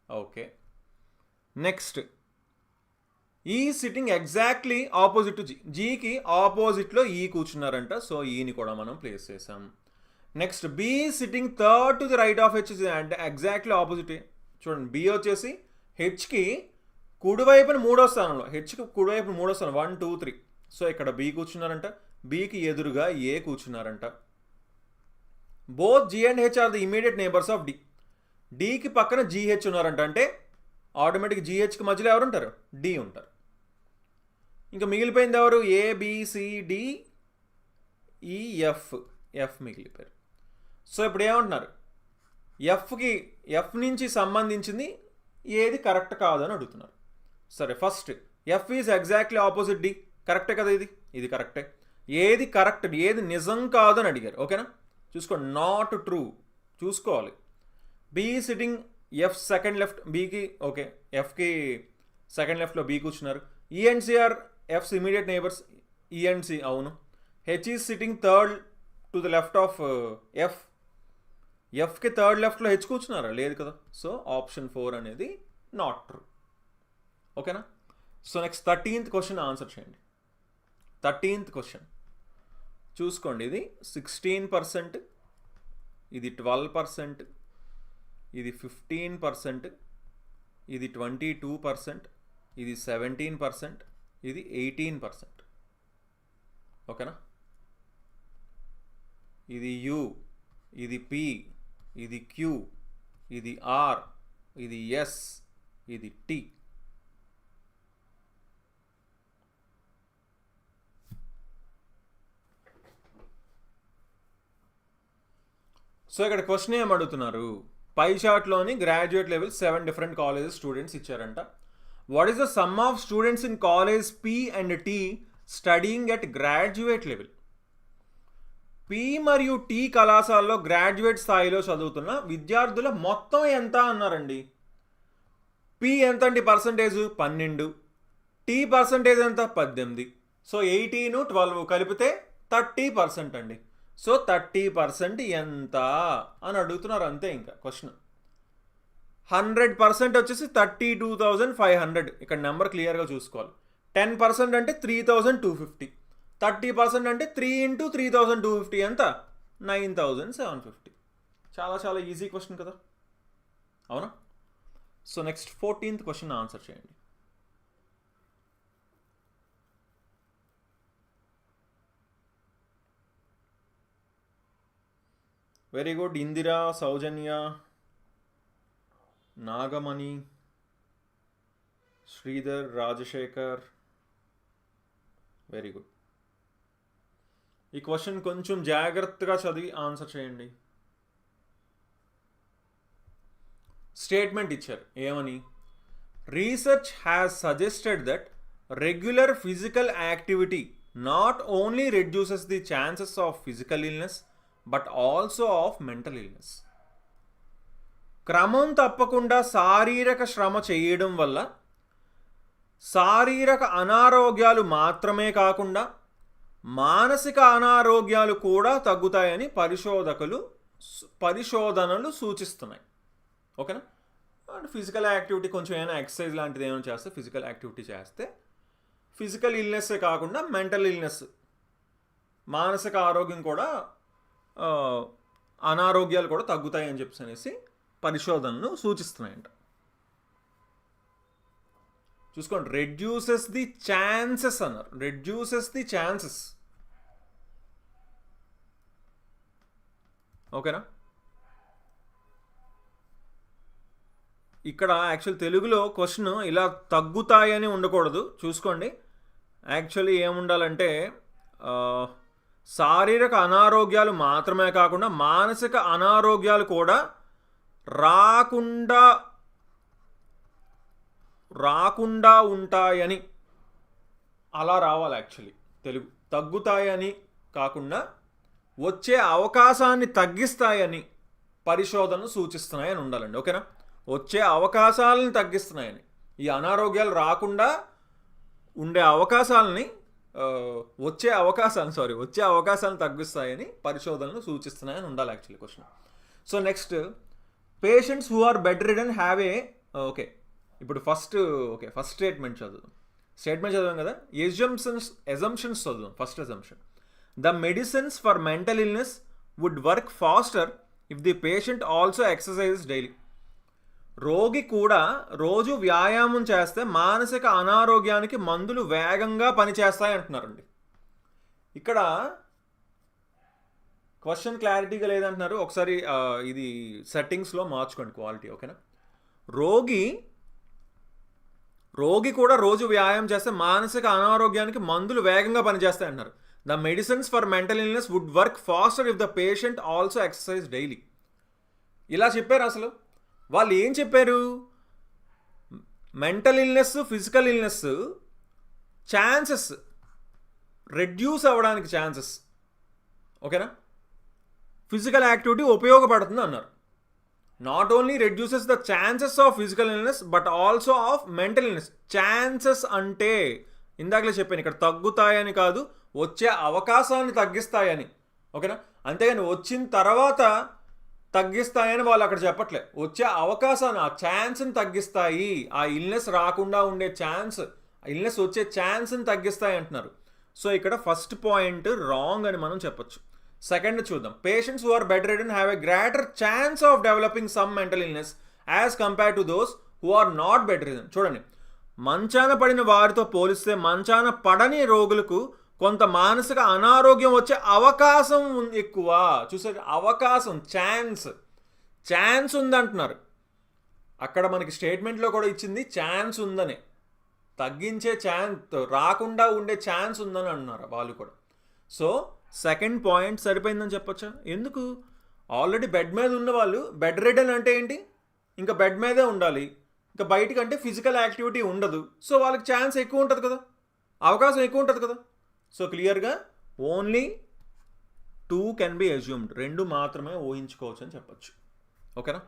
A: Okay. Next E sitting exactly opposite to G. జీకి ఆపోజిట్లో ఈ కూర్చున్నారంట. సో ఈని కూడా మనం ప్లేస్ చేసాం. Next B sitting third to the right of H, అంటే ఎగ్జాక్ట్లీ ఆపోజిట్. చూడండి, బి వచ్చేసి హెచ్కి కుడివైపున మూడో స్థానంలో, హెచ్కి కుడివైపు మూడో స్థానం 1 2 3. సో ఇక్కడ బి కూర్చున్నారంట, బికి ఎదురుగా ఏ కూర్చున్నారంట. Both G and H are the immediate neighbours of D. డికి పక్కన జీహెచ్ ఉన్నారంట, అంటే ఆటోమేటిక్ జీహెచ్కి మధ్యలో ఎవరు ఉంటారు? డి ఉంటారు. ఇంకా మిగిలిపోయింది ఎవరు? ఏబిసిడి ఈఎఫ్, ఎఫ్ మిగిలిపోయారు. సో ఇప్పుడు ఏమంటున్నారు? ఎఫ్ నుంచి సంబంధించింది ఏది కరెక్ట్ కాదని అడుగుతున్నారు. సరే, first F is exactly opposite D, కరెక్టే కదా, ఇది కరెక్టే. ఏది కరెక్ట్, ఏది నిజం కాదని అడిగారు. ఓకేనా? చూసుకోండి, నాట్ ట్రూ చూసుకోవాలి. B sitting F second left, బీకి ఓకే, ఎఫ్కి సెకండ్ లెఫ్ట్లో బీ కూర్చున్నారు. E and C are F's immediate neighbours, E and C అవును. H is sitting third to the left of F, ఎఫ్కి థర్డ్ లెఫ్ట్లో హెచ్ కూర్చున్నారా? లేదు కదా. సో ఆప్షన్ 4 అనేది నాట్ ట్రూ. ఓకేనా? So next 13th question answer చేయండి. 13th క్వశ్చన్ చూసుకోండి, ఇది 16%, ఇది 12%, ఇది 15%, ఇది 22%, ఇది 17%, ఇది 18%. ఓకేనా? ఇది యు, ఇది పి, ఇది క్యూ, ఇది ఆర్, ఇది ఎస్, ఇది టి. సో ఇక్కడ క్వశ్చన్ ఏం అడుగుతున్నారు? పై చార్ట్లోని graduate level 7 different colleges students ఇచ్చారంట. What is the sum of students in college P and T studying at graduate level? P మరియు టి కళాశాలలో గ్రాడ్యుయేట్ స్థాయిలో చదువుతున్న విద్యార్థుల మొత్తం ఎంత అన్నారండి. పి ఎంత అండి పర్సంటేజ్? 12. టీ పర్సంటేజ్ ఎంత? 18. సో 18 12 కలిపితే 30% అండి. సో 30% ఎంత అని అడుగుతున్నారు, అంతే. ఇంకా క్వశ్చన్ 100% వచ్చేసి 32,500. ఇక్కడ నెంబర్ క్లియర్గా చూసుకోవాలి. 10% అంటే 3,250. 30% అంటే 3 × 3,250 ఎంత? 9,750. చాలా చాలా ఈజీ క్వశ్చన్ కదా, అవునా? So next 14th question answer చేయండి. Very good. Indira, Soujanya, Nagamani, Sridhar, Rajasekhar, very good. ఈ క్వశ్చన్ కొంచెం జాగ్రత్తగా చదివి ఆన్సర్ చేయండి. స్టేట్మెంట్ ఇచ్చారు ఏమని? Research has suggested that regular physical activity not only reduces the chances of physical illness but also of mental illness. క్రమం తప్పకుండా శారీరక శ్రమ చేయడం వల్ల శారీరక అనారోగ్యాలు మాత్రమే కాకుండా మానసిక అనారోగ్యాలు కూడా తగ్గుతాయని పరిశోధనలు సూచిస్తున్నాయి. ఓకేనా? అండ్ ఫిజికల్ యాక్టివిటీ కొంచెం ఏమైనా ఎక్సర్సైజ్ లాంటిది ఏమైనా చేస్తే, ఫిజికల్ యాక్టివిటీ చేస్తే ఫిజికల్ ఇల్నెస్సే కాకుండా మెంటల్ ఇల్నెస్, మానసిక ఆరోగ్యం కూడా, అనారోగ్యాలు కూడా తగ్గుతాయి అని చెప్పి అనేసి పరిశోధనలు సూచిస్తున్నాయంట. చూసుకోండి, రెడ్యూసెస్ ది ఛాన్సెస్ అన్నారు, రెడ్యూసెస్ ది ఛాన్సెస్. ఓకేనా? ఇక్కడ యాక్చువల్ తెలుగులో క్వశ్చన్ ఇలా తగ్గుతాయని ఉండకూడదు. చూసుకోండి, యాక్చువల్లీ ఏముండాలంటే శారీరక అనారోగ్యాలు మాత్రమే కాకుండా మానసిక అనారోగ్యాలు కూడా రాకుండా ఉంటాయని అలా రావాలి. యాక్చువల్లీ తెలుగు తగ్గుతాయని కాకుండా వచ్చే అవకాశాన్ని తగ్గిస్తాయని పరిశోధనలు సూచిస్తున్నాయని ఉండాలండి. ఓకేనా? వచ్చే అవకాశాలను తగ్గిస్తున్నాయని, ఈ అనారోగ్యాలు రాకుండా ఉండే అవకాశాలని వచ్చే అవకాశాలను తగ్గిస్తాయని పరిశోధనలు సూచిస్తున్నాయని ఉండాలి actually question. So next, patients who are bedridden have a, okay ఇప్పుడు ఫస్ట్ స్టేట్మెంట్ చదివాం కదా. ఎజంప్షన్స్ చదువుదాం. First assumption, the medicines for mental illness would work faster if the patient also exercises daily. రోగి కూడా రోజు వ్యాయామం చేస్తే మానసిక అనారోగ్యానికి మందులు వేగంగా పనిచేస్తాయి అంటున్నారండి. ఇక్కడ క్వశ్చన్ క్లారిటీగా లేదంటున్నారు. ఒకసారి ఇది సెట్టింగ్స్లో మార్చుకోండి క్వాలిటీ. ఓకేనా? రోగి కూడా రోజు వ్యాయామం చేస్తే మానసిక అనారోగ్యానికి మందులు వేగంగా పనిచేస్తాయి అంటున్నారు. The medicines for mental illness would work faster if the patient also exercise daily. ఇలా చెప్పారు. అసలు వాళ్ళు ఏం చెప్పారు? Mental illness, physical illness chances reduce అవ్వడానికి ఛాన్సెస్, ఓకేనా, ఫిజికల్ యాక్టివిటీ ఉపయోగపడుతుంది అన్నారు. Not only reduces the chances of physical illness but also of mental illness. Chances అంటే ఇందాకలే చెప్పాను, ఇక్కడ తగ్గుతాయని కాదు, వచ్చే అవకాశాన్ని తగ్గిస్తాయని. ఓకేనా? అంతేగాని వచ్చిన తర్వాత తగ్గిస్తాయని వాళ్ళు అక్కడ చెప్పట్లే. వచ్చే అవకాశాన్ని, ఆ ఛాన్స్ని తగ్గిస్తాయి, ఆ ఇల్నెస్ రాకుండా ఉండే ఛాన్స్, ఇల్నెస్ వచ్చే ఛాన్స్ని తగ్గిస్తాయి అంటున్నారు. సో ఇక్కడ ఫస్ట్ పాయింట్ రాంగ్ అని మనం చెప్పొచ్చు. సెకండ్ చూద్దాం. Patients who are bedridden have a greater chance of developing some mental illness as compare to those who are not bedridden. చూడండి, మంచాన పడిన వారితో పోలిస్తే మంచాన పడని రోగులకు కొంత మానసిక అనారోగ్యం వచ్చే అవకాశం ఎక్కువ. చూసారు, అవకాశం, ఛాన్స్ ఉందంటున్నారు. అక్కడ మనకి స్టేట్మెంట్లో కూడా ఇచ్చింది ఛాన్స్ ఉందని, తగ్గించే ఛాన్స్, రాకుండా ఉండే ఛాన్స్ ఉందని అంటున్నారు వాళ్ళు కూడా. సో సెకండ్ పాయింట్ సరిపోయిందని చెప్పొచ్చా? ఎందుకు? ఆల్రెడీ బెడ్ మీద ఉన్న వాళ్ళు, బెడ్ రిడన్ అంటే ఏంటి, ఇంకా బెడ్ మీదే ఉండాలి, ఇంకా బయటకంటే ఫిజికల్ యాక్టివిటీ ఉండదు. సో వాళ్ళకి ఛాన్స్ ఎక్కువ ఉంటుంది కదా, అవకాశం ఎక్కువ ఉంటుంది కదా. సో క్లియర్గా ఓన్లీ 2 కెన్ బి అజ్యూమ్డ్, 2 మాత్రమే ఊహించుకోవచ్చు అని చెప్పచ్చు. ఓకేనా?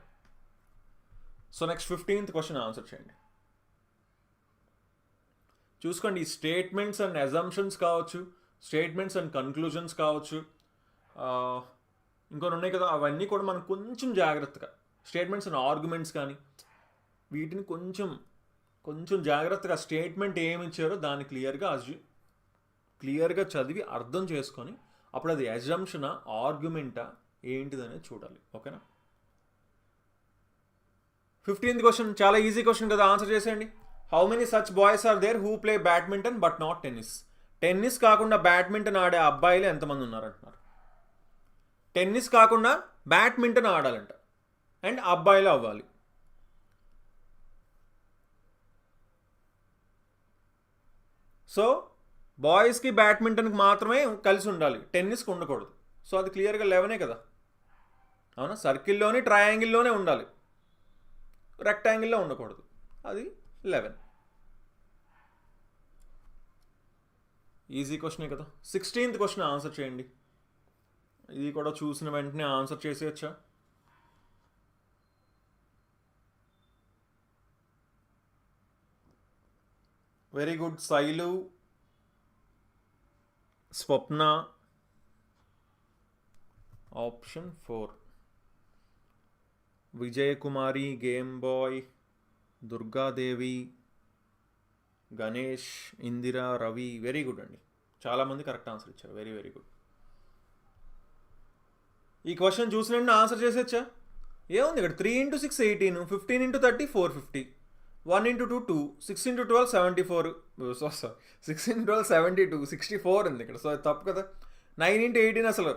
A: So next 15th question answer చేయండి. చూసుకోండి, ఈ స్టేట్మెంట్స్ అండ్ అజంప్షన్స్ కావచ్చు, స్టేట్మెంట్స్ అండ్ కన్క్లూజన్స్ కావచ్చు, ఇంకొన్ని ఉన్నాయి కదా, అవన్నీ కూడా మనం కొంచెం జాగ్రత్తగా, స్టేట్మెంట్స్ అండ్ ఆర్గ్యుమెంట్స్ కానీ వీటిని కొంచెం జాగ్రత్తగా, స్టేట్మెంట్ ఏమి ఇచ్చారో దాన్ని క్లియర్గా చదివి అర్థం చేసుకొని అప్పుడు అది అజంప్షనా ఆర్గ్యుమెంటా ఏంటిదనేది చూడాలి. ఓకేనా? 15th క్వశ్చన్ చాలా ఈజీ క్వశ్చన్ కదా, ఆన్సర్ చేసేయండి. How many such boys are there who play badminton but not tennis? Tennis కాకుండా బ్యాడ్మింటన్ ఆడే అబ్బాయిలు ఎంతమంది ఉన్నారంటున్నారు. టెన్నిస్ కాకుండా బ్యాడ్మింటన్ ఆడాలంట అండ్ అబ్బాయిలు అవ్వాలి. సో బాయ్స్కి బ్యాడ్మింటన్కి మాత్రమే కలిసి ఉండాలి, టెన్నిస్కి ఉండకూడదు. సో అది క్లియర్గా 11 కదా, అవునా? సర్కిల్లోని ట్రయాంగిల్లోనే ఉండాలి, రెక్టాంగిల్లో ఉండకూడదు. అది 11. ఈజీ క్వశ్చనే కదా. 16th క్వశ్చన్ ఆన్సర్ చేయండి. ఇది కూడా చూసిన వెంటనే ఆన్సర్ చేసేయచ్చా? Very good. Shailu, Swapna, option 4. Vijayakumari, game boy, Durgadevi, Ganesh, Indira, Ravi. Very good అండి, చాలామంది కరెక్ట్ ఆన్సర్ ఇచ్చారు. Very very good. ఈ క్వశ్చన్ చూసినండి ఆన్సర్ చేసేచ్చా? ఏముంది ఇక్కడ, 3 × 6 18, 15 × 30 450, 1 × 2 2, 6 × 12 74, 6 × 12 72, 64 ఉంది ఇక్కడ. సో అది తప్పు కదా. 9 × 18 అసలు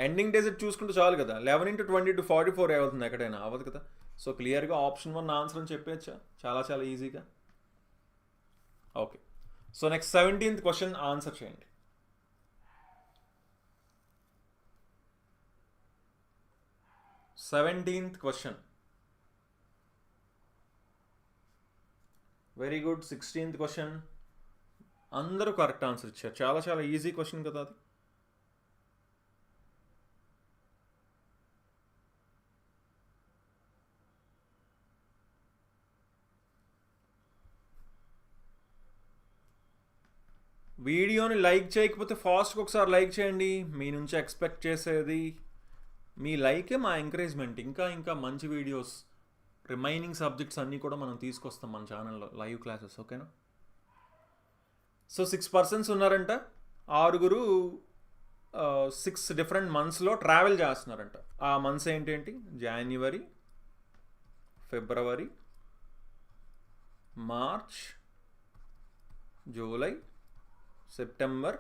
A: ఎండింగ్ డేస్ చూసుకుంటే చాలు కదా. 11 × 22 44 అవుతుంది, ఎక్కడైనా అవ్వదు కదా. సో క్లియర్గా ఆప్షన్ 1 ఆన్సర్ అని చెప్పేచ్చా, చాలా చాలా ఈజీగా. Okay, so next 17th question answer చేయండి. 17th question. Very good. 16th question. అందరూ కరెక్ట్ ఆన్సర్ ఇచ్చారు, చాలా చాలా ఈజీ క్వశ్చన్ కదా అది. వీడియోని లైక్ చేయకపోతే ఫాస్ట్గా ఒకసారి లైక్ చేయండి. మీ నుంచి ఎక్స్పెక్ట్ చేసేది మీ లైకే మా ఎంకరేజ్మెంట్. ఇంకా ఇంకా మంచి వీడియోస్, రిమైనింగ్ సబ్జెక్ట్స్ అన్నీ కూడా మనం తీసుకొస్తాం మన ఛానల్లో, లైవ్ క్లాసెస్. ఓకేనా? సో 6 పర్సన్స్ ఉన్నారంట. 6 6 డిఫరెంట్ మంత్స్లో ట్రావెల్ చేస్తున్నారంట. ఆ మంత్స్ ఏంటేంటి? జనవరి, ఫిబ్రవరి, March, July, September,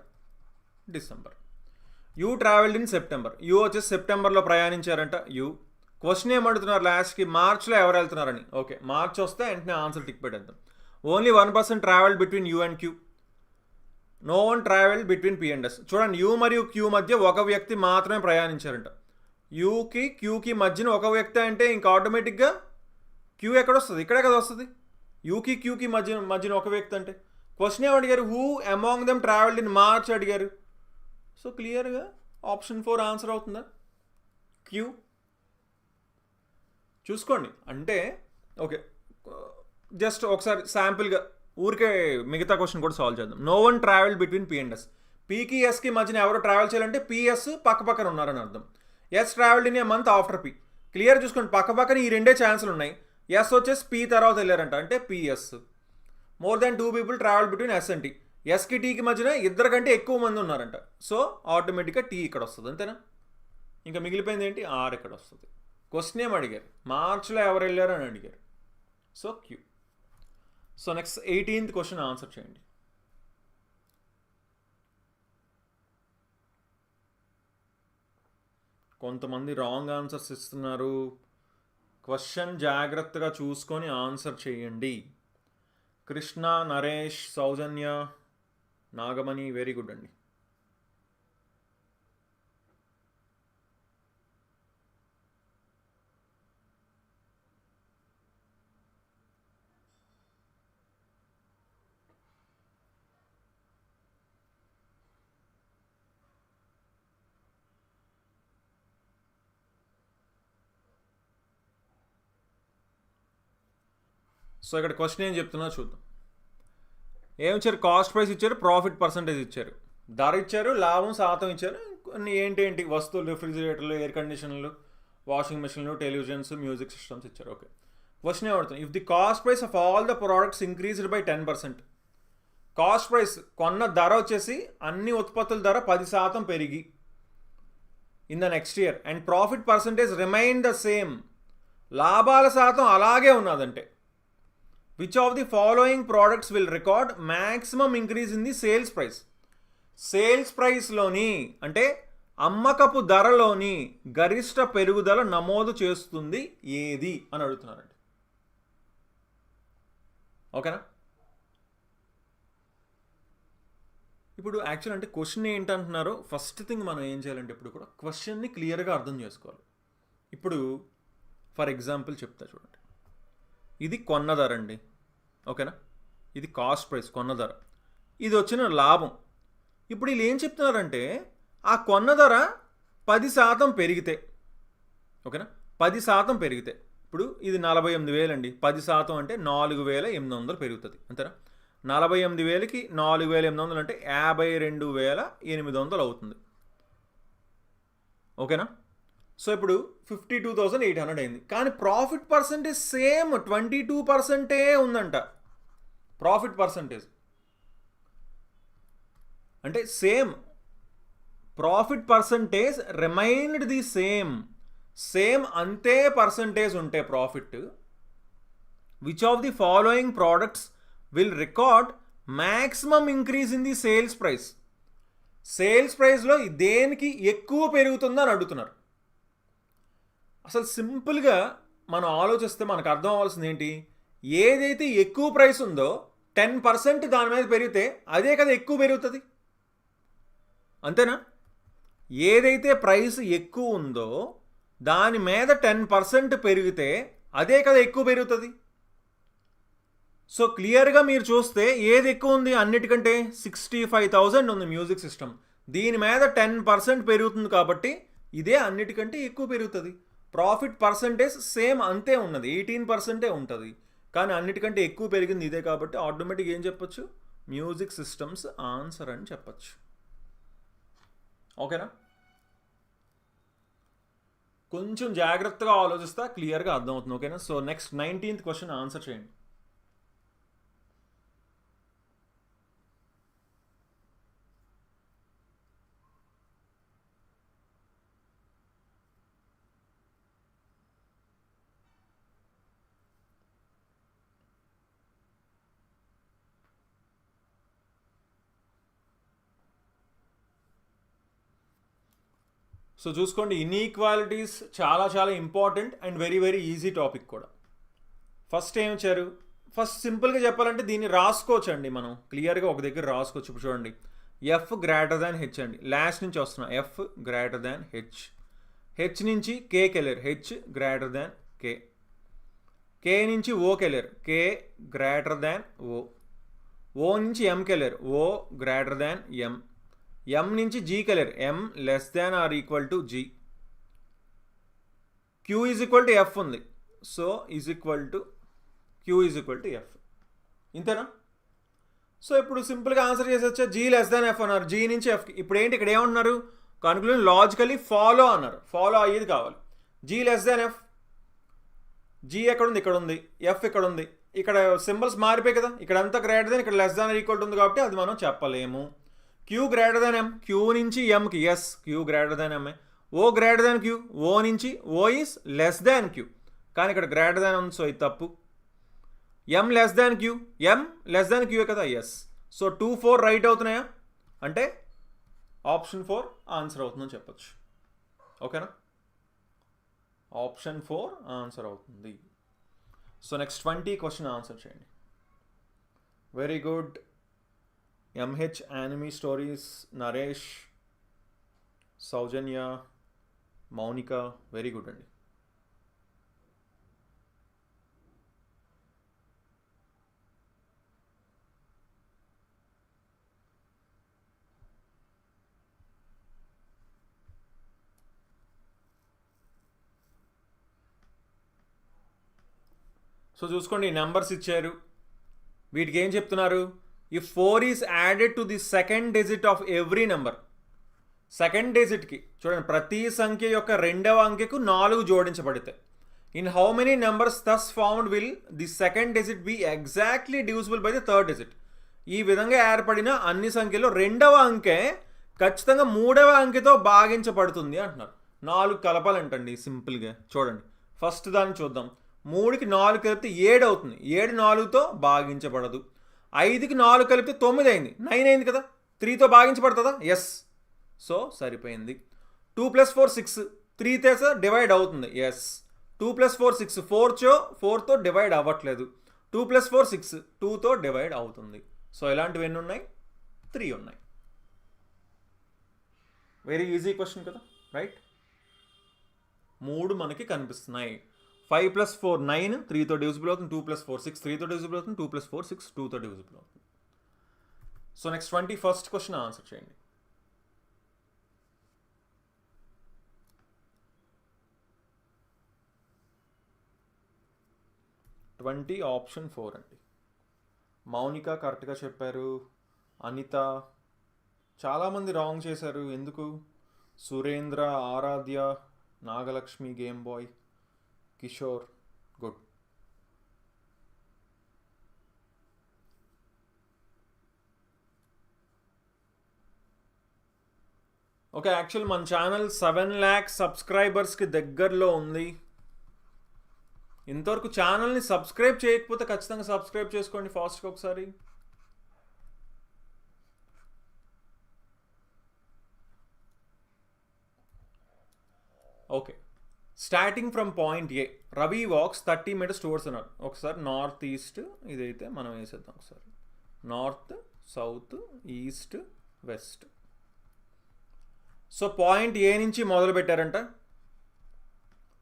A: December. You travelled in September. You వచ్చేసి సెప్టెంబర్లో ప్రయాణించారంట. యూ. క్వశ్చన్ ఏమడుతున్నారు లాస్ట్కి, మార్చ్లో ఎవరు వెళ్తున్నారని. ఓకే, మార్చ్ వస్తే వెంటనే ఆన్సర్ టిక్ పెట్టేద్దాం. Only 1% travel between U and Q. No one travel between P and S. చూడండి, యూ మరియు క్యూ మధ్య ఒక వ్యక్తి మాత్రమే ప్రయాణించారంట. యూకి క్యూకి మధ్యన ఒక వ్యక్తి అంటే ఇంకా ఆటోమేటిక్గా క్యూ ఎక్కడ వస్తుంది? ఇక్కడే కదా వస్తుంది. యూకి క్యూకి మధ్యన ఒక వ్యక్తి అంటే క్వశ్చన్ ఏం అడిగారు? Who among them travelled in March అడిగారు. సో క్లియర్గా ఆప్షన్ 4 ఆన్సర్ అవుతుందా? క్యూ. చూసుకోండి. అంటే ఓకే, జస్ట్ ఒకసారి శాంపుల్గా ఊరికే మిగతా క్వశ్చన్ కూడా సాల్వ్ చేద్దాం. No one travel between P and S. పీకి ఎస్కి మధ్యన ఎవరు ట్రావెల్ చేయాలంటే పిఎస్ పక్క పక్కన ఉన్నారని అర్థం. S travelled in a month after P. Clear చూసుకోండి, పక్క పక్కన ఈ రెండే ఛాన్సులు ఉన్నాయి. ఎస్ వచ్చేసి పి తర్వాత వెళ్ళారంట, అంటే PS. More than 2 people travel between S and T. ఎస్కి టీకి మధ్యన 2 కంటే ఎక్కువ మంది ఉన్నారంట. సో ఆటోమేటిక్గా టీ ఇక్కడ వస్తుంది, అంతేనా? ఇంకా మిగిలిపోయింది ఏంటి? ఆర్ ఇక్కడ వస్తుంది. క్వశ్చన్ ఏం అడిగారు? మార్చ్లో ఎవరు వెళ్ళారు అని అడిగారు. So Q. So next 18th question answer చేయండి. కొంతమంది రాంగ్ ఆన్సర్స్ ఇస్తున్నారు. క్వశ్చన్ జాగ్రత్తగా చూసుకొని ఆన్సర్ చేయండి. కృష్ణ, నరేష్, సౌజన్య, నాగమణి. వెరీ గుడ్ అండి. సో ఇక్కడ క్వశ్చన్ ఏం చెప్తున్నా చూద్దాం. ఏమి ఇచ్చారు? కాస్ట్ ప్రైస్ ఇచ్చారు, ప్రాఫిట్ పర్సంటేజ్ ఇచ్చారు, ధర ఇచ్చారు, లాభం శాతం ఇచ్చారు. కొన్ని ఏంటి వస్తువులు, రిఫ్రిజిరేటర్లు, ఎయిర్ కండిషన్లు, వాషింగ్ మెషిన్లు, టెలివిజన్స్, మ్యూజిక్ సిస్టమ్స్ ఇచ్చారు. ఓకే, క్వశ్చన్ ఏమవుతుంది? If the cost price of all the products increased by 10%. Cost price కొన్న ధర వచ్చేసి అన్ని ఉత్పత్తుల ధర 10% పెరిగి in the next year and profit percentage remain the same, లాభాల శాతం అలాగే ఉన్నదంటే which of the following products will record maximum increase in the sales price. Sales ప్రైస్లోని అంటే అమ్మకపు ధరలోని గరిష్ట పెరుగుదల నమోదు చేస్తుంది ఏది అని అడుగుతున్నారండి. ఓకేనా? ఇప్పుడు యాక్చువల్ అంటే క్వశ్చన్ ఏంటంటున్నారో ఫస్ట్ థింగ్ మనం ఏం చేయాలంటే ఇప్పుడు కూడా క్వశ్చన్ని క్లియర్గా అర్థం చేసుకోవాలి. ఇప్పుడు ఫర్ ఎగ్జాంపుల్ చెప్తా చూడండి, ఇది కొన్న ధర అండి. ఓకేనా? ఇది కాస్ట్ ప్రైస్, కొన్న ధర. ఇది వచ్చిన లాభం. ఇప్పుడు వీళ్ళు ఏం చెప్తున్నారంటే ఆ కొన్న ధర 10% పెరిగితే, ఓకేనా, 10% పెరిగితే, ఇప్పుడు ఇది 48,000 అండి, 10% అంటే 4,800 పెరుగుతుంది, అంతేనా? 48,000కి 4,800 అంటే 52,800 అవుతుంది. ఓకేనా? సో ఇప్పుడు 52,800 అయింది. కానీ ప్రాఫిట్ పర్సంటేజ్ సేమ్ 22% ఉందంట. ప్రాఫిట్ పర్సంటేజ్ అంటే same, profit percentage remained the same, same అంతే పర్సంటేజ్ ఉంటే profit, which of the following products will record maximum increase in the sales price. Sales ప్రైస్లో దేనికి ఎక్కువ పెరుగుతుందని అడుగుతున్నారు. అసలు సింపుల్గా మనం ఆలోచిస్తే మనకు అర్థం అవ్వాల్సింది ఏంటి, ఏదైతే ఎక్కువ ప్రైస్ ఉందో 10% దాని మీద పెరిగితే అదే కదా ఎక్కువ పెరుగుతుంది, అంతేనా? ఏదైతే ప్రైస్ ఎక్కువ ఉందో దాని మీద 10% పెరిగితే అదే కదా ఎక్కువ పెరుగుతుంది. సో క్లియర్గా మీరు చూస్తే ఏది ఎక్కువ ఉంది అన్నిటికంటే 65,000 ఉంది మ్యూజిక్ సిస్టమ్, దీని మీద 10% పెరుగుతుంది కాబట్టి ఇదే అన్నిటికంటే ఎక్కువ పెరుగుతుంది. ప్రాఫిట్ పర్సంటేజ్ సేమ్ అంతే ఉన్నది, 18% ఉంటుంది, కానీ అన్నిటికంటే ఎక్కువ పెరిగింది ఇదే కాబట్టి ఆటోమేటిక్గా ఏం చెప్పొచ్చు, మ్యూజిక్ సిస్టమ్స్ ఆన్సర్ అని చెప్పచ్చు. ఓకేనా? కొంచెం జాగ్రత్తగా ఆలోచిస్తా క్లియర్గా అర్థమవుతుంది. ఓకేనా? So next 19th question answer చేయండి. సో చూసుకోండి, ఇన్ఈక్వాలిటీస్ చాలా చాలా important and very very easy topic కూడా. ఫస్ట్ ఏం ఇచ్చారు, ఫస్ట్ సింపుల్గా చెప్పాలంటే దీన్ని రాసుకోవచ్చండి, మనం క్లియర్గా ఒక దగ్గర రాసుకోవచ్చు. ఇప్పుడు చూడండి, ఎఫ్ గ్రేటర్ దాన్ హెచ్ అండి, లాస్ట్ నుంచి వస్తున్నా, F greater than H, H నుంచి కేకి వెళ్ళారు, హెచ్ గ్రేటర్ దాన్ కే, కే నుంచి ఓకి వెళ్ళారు, కే గ్రేటర్ దాన్ ఓ, ఓ నుంచి ఎంకి వెళ్ళారు, ఓ గ్రేటర్ దాన్ ఎం, ఎం నుంచి జీకి వెళ్ళారు, M less than or equal to G, Q is equal to F ఉంది, so is equal to Q is equal to F, ఇంతేనా? సో ఇప్పుడు సింపుల్గా ఆన్సర్ చేసొచ్చా, జీ లెస్ దాన్ ఎఫ్ అన్నారు, జీ నుంచి ఎఫ్కి. ఇప్పుడు ఏంటి ఇక్కడ ఏమన్నారు, కన్క్లూజన్ లాజికలీ ఫాలో అన్నారు, ఫాలో అయ్యేది కావాలి. G less than F, G ఎక్కడ ఉంది, ఇక్కడ ఉంది, ఎఫ్ ఇక్కడ ఉంది, ఇక్కడ సింబల్స్ మారిపోయి కదా, ఇక్కడ అంతా గ్రేటర్ దాన్, ఇక్కడ లెస్ దాన్ ఈక్వల్ ఉంది కాబట్టి అది మనం చెప్పలేము. Q greater than M, Q నుంచి ఎంకి, yes Q greater than MA, O greater than Q, O నుంచి O is less than Q, కానీ ఇక్కడ గ్రేటర్ దాన్ ఉంది, సో ఇది తప్పు. M less than Q, M less than Q కదా, yes. So 2, 4 right అవుతున్నాయా అంటే ఆప్షన్ 4 ఆన్సర్ అవుతుందని చెప్పచ్చు. ఓకేనా? ఆప్షన్ 4 ఆన్సర్ అవుతుంది. సో నెక్స్ట్ 20 క్వశ్చన్ ఆన్సర్ చేయండి. Very good. MH anime stories, Naresh, Soujanya, Mounika, very good అండి. సో చూసుకోండి, నెంబర్స్ ఇచ్చారు, వీటికి ఏం చెప్తున్నారు, if 4 is added to the second digit of every number, second డిజిట్కి చూడండి ప్రతి సంఖ్య యొక్క రెండవ అంకెకు 4 జోడించబడితే, in how many numbers thus found will the second digit be exactly divisible by the third digit. ఈ విధంగా ఏర్పడిన అన్ని సంఖ్యలో రెండవ అంకె ఖచ్చితంగా మూడవ అంకెతో భాగించబడుతుంది అంటున్నారు. 4 కలపాలంటండి సింపుల్గా. చూడండి ఫస్ట్ దాన్ని చూద్దాం. 3కి 4 కలిపితే 7 అవుతుంది. 7 4తో భాగించబడదు. 5కి 4 కలిపితే 9 అయింది. 9 అయింది కదా. 3తో భాగించబడుతుందా? ఎస్. సో సరిపోయింది. 2 + 4 6. 3 తేస డివైడ్ అవుతుంది. ఎస్. 2 + 4 6. 4తో డివైడ్ అవ్వట్లేదు. 2 + 4 6. 2తో డివైడ్ అవుతుంది. సో ఇలాంటివి ఎన్ని ఉన్నాయి? 3 ఉన్నాయి. వెరీ ఈజీ క్వశ్చన్ కదా, రైట్? 3 మనకి కనిపిస్తున్నాయి. 5 + 4 9, 3తో డివిజిబుల్ అవుతుంది. 2 + 4 6, 3తో డివిజిబుల్ అవుతుంది. 2 + 4 6, 2తో డివిజిబుల్ అవుతుంది. So next 21st question answer చేయండి. 20 ఆప్షన్ 4 అండి. మౌనిక కరెక్ట్గా చెప్పారు. అనిత, చాలామంది రాంగ్ చేశారు. ఎందుకు? Surendra, Aaradhya, Nagalakshmi, game boy, Kishore, good. Okay, actual మన ఛానల్ 7 lakh సబ్స్క్రైబర్స్కి దగ్గరలో ఉంది. ఇంతవరకు ఛానల్ని సబ్స్క్రైబ్ చేయకపోతే ఖచ్చితంగా సబ్స్క్రైబ్ చేసుకోండి ఫాస్ట్గా ఒకసారి. Okay, starting from point A, Ravi walks 30 meters towards అన్నారు. ఒకసారి నార్త్ ఈస్ట్ ఇదైతే మనం వేసేద్దాం. ఒకసారి north, south, east, west. So point A నుంచి మొదలు పెట్టారంట.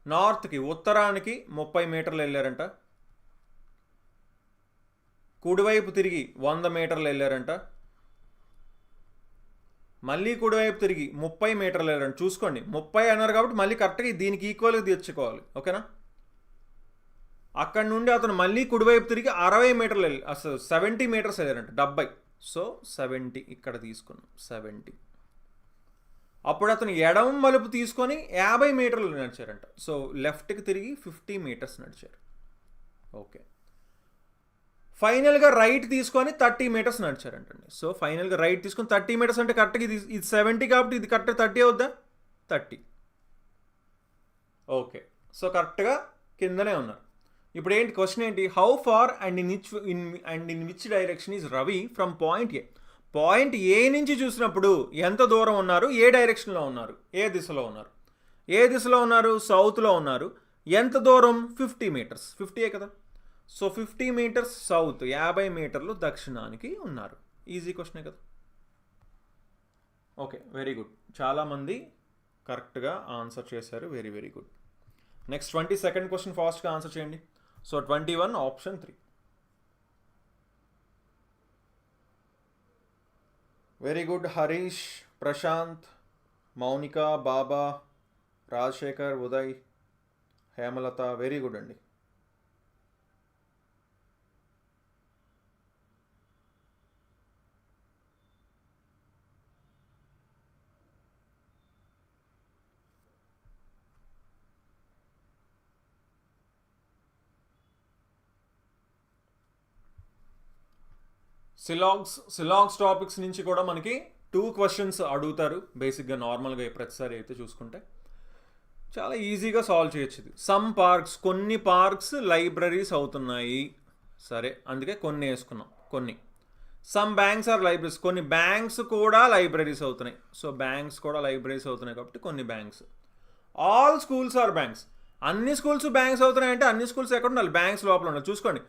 A: నార్త్కి ఉత్తరానికి 30 మీటర్లు వెళ్ళారంట. కుడివైపు తిరిగి 100 మీటర్లు వెళ్ళారంట. మళ్ళీ కుడివైపు తిరిగి 30 మీటర్లు వెళ్ళారంట. చూసుకోండి 30 అన్నారు కాబట్టి మళ్ళీ కరెక్ట్గా దీనికి ఈక్వల్గా తెచ్చుకోవాలి. ఓకేనా? అక్కడ నుండి అతను మళ్ళీ కుడివైపు తిరిగి 60 మీటర్లు వెళ్ళి అసలు 70 మీటర్స్ వెళ్ళారంట. 70. సో 70 ఇక్కడ తీసుకున్నాం 70. అప్పుడు అతను ఎడమ మలుపు తీసుకొని 50 మీటర్లు నడిచారంట. సో లెఫ్ట్కి తిరిగి 50 meters నడిచారు. ఓకే, ఫైనల్గా రైట్ తీసుకొని 30 meters నడిచారంటండి. సో ఫైనల్గా రైట్ తీసుకొని 30 meters అంటే కరెక్ట్గా ఇది 70 కాబట్టి ఇది కరెక్ట్గా 30 అవుద్దా? 30. ఓకే, సో కరెక్ట్గా కిందనే ఉన్నారు. ఇప్పుడు ఏంటి క్వశ్చన్ ఏంటి? How far and in which direction is Ravi from point A. Point A నుంచి చూసినప్పుడు ఎంత దూరం ఉన్నారు? ఏ డైరెక్షన్లో ఉన్నారు? ఏ దిశలో ఉన్నారు? ఏ దిశలో ఉన్నారు? సౌత్లో ఉన్నారు. ఎంత దూరం? 50 meters. 50 కదా. సో 50 meters సౌత్, 50 మీటర్లు దక్షిణానికి ఉన్నారు. ఈజీ క్వశ్చనే కదా. Okay, very good. చాలామంది కరెక్ట్గా ఆన్సర్ చేశారు. Very very good. Next 22nd question ఫాస్ట్గా ఆన్సర్ చేయండి. So 21 option 3. Very good. Harish, Prashanth, Mounika, Baba, Rajasekhar, Uday, Hemalatha, very good అండి. సిలాగ్స్ టాపిక్స్ నుంచి కూడా మనకి 2 questions అడుగుతారు బేసిక్గా. నార్మల్గా ప్రతిసారి అయితే చూసుకుంటే చాలా ఈజీగా సాల్వ్ చేయొచ్చు ఇది. సమ్ పార్క్స్, కొన్ని పార్క్స్ లైబ్రరీస్ అవుతున్నాయి. సరే, అందుకే కొన్ని వేసుకున్నాం. కొన్ని. సమ్ బ్యాంక్స్ ఆర్ లైబ్రరీస్, కొన్ని బ్యాంక్స్ కూడా లైబ్రరీస్ అవుతున్నాయి. సో బ్యాంక్స్ కూడా లైబ్రరీస్ అవుతున్నాయి కాబట్టి కొన్ని banks. All schools are banks, అన్ని స్కూల్స్ బ్యాంక్స్ అవుతున్నాయి అంటే అన్ని స్కూల్స్ ఎక్కడ ఉండాలి? బ్యాంక్స్ లోపల ఉండాలి. చూసుకోండి,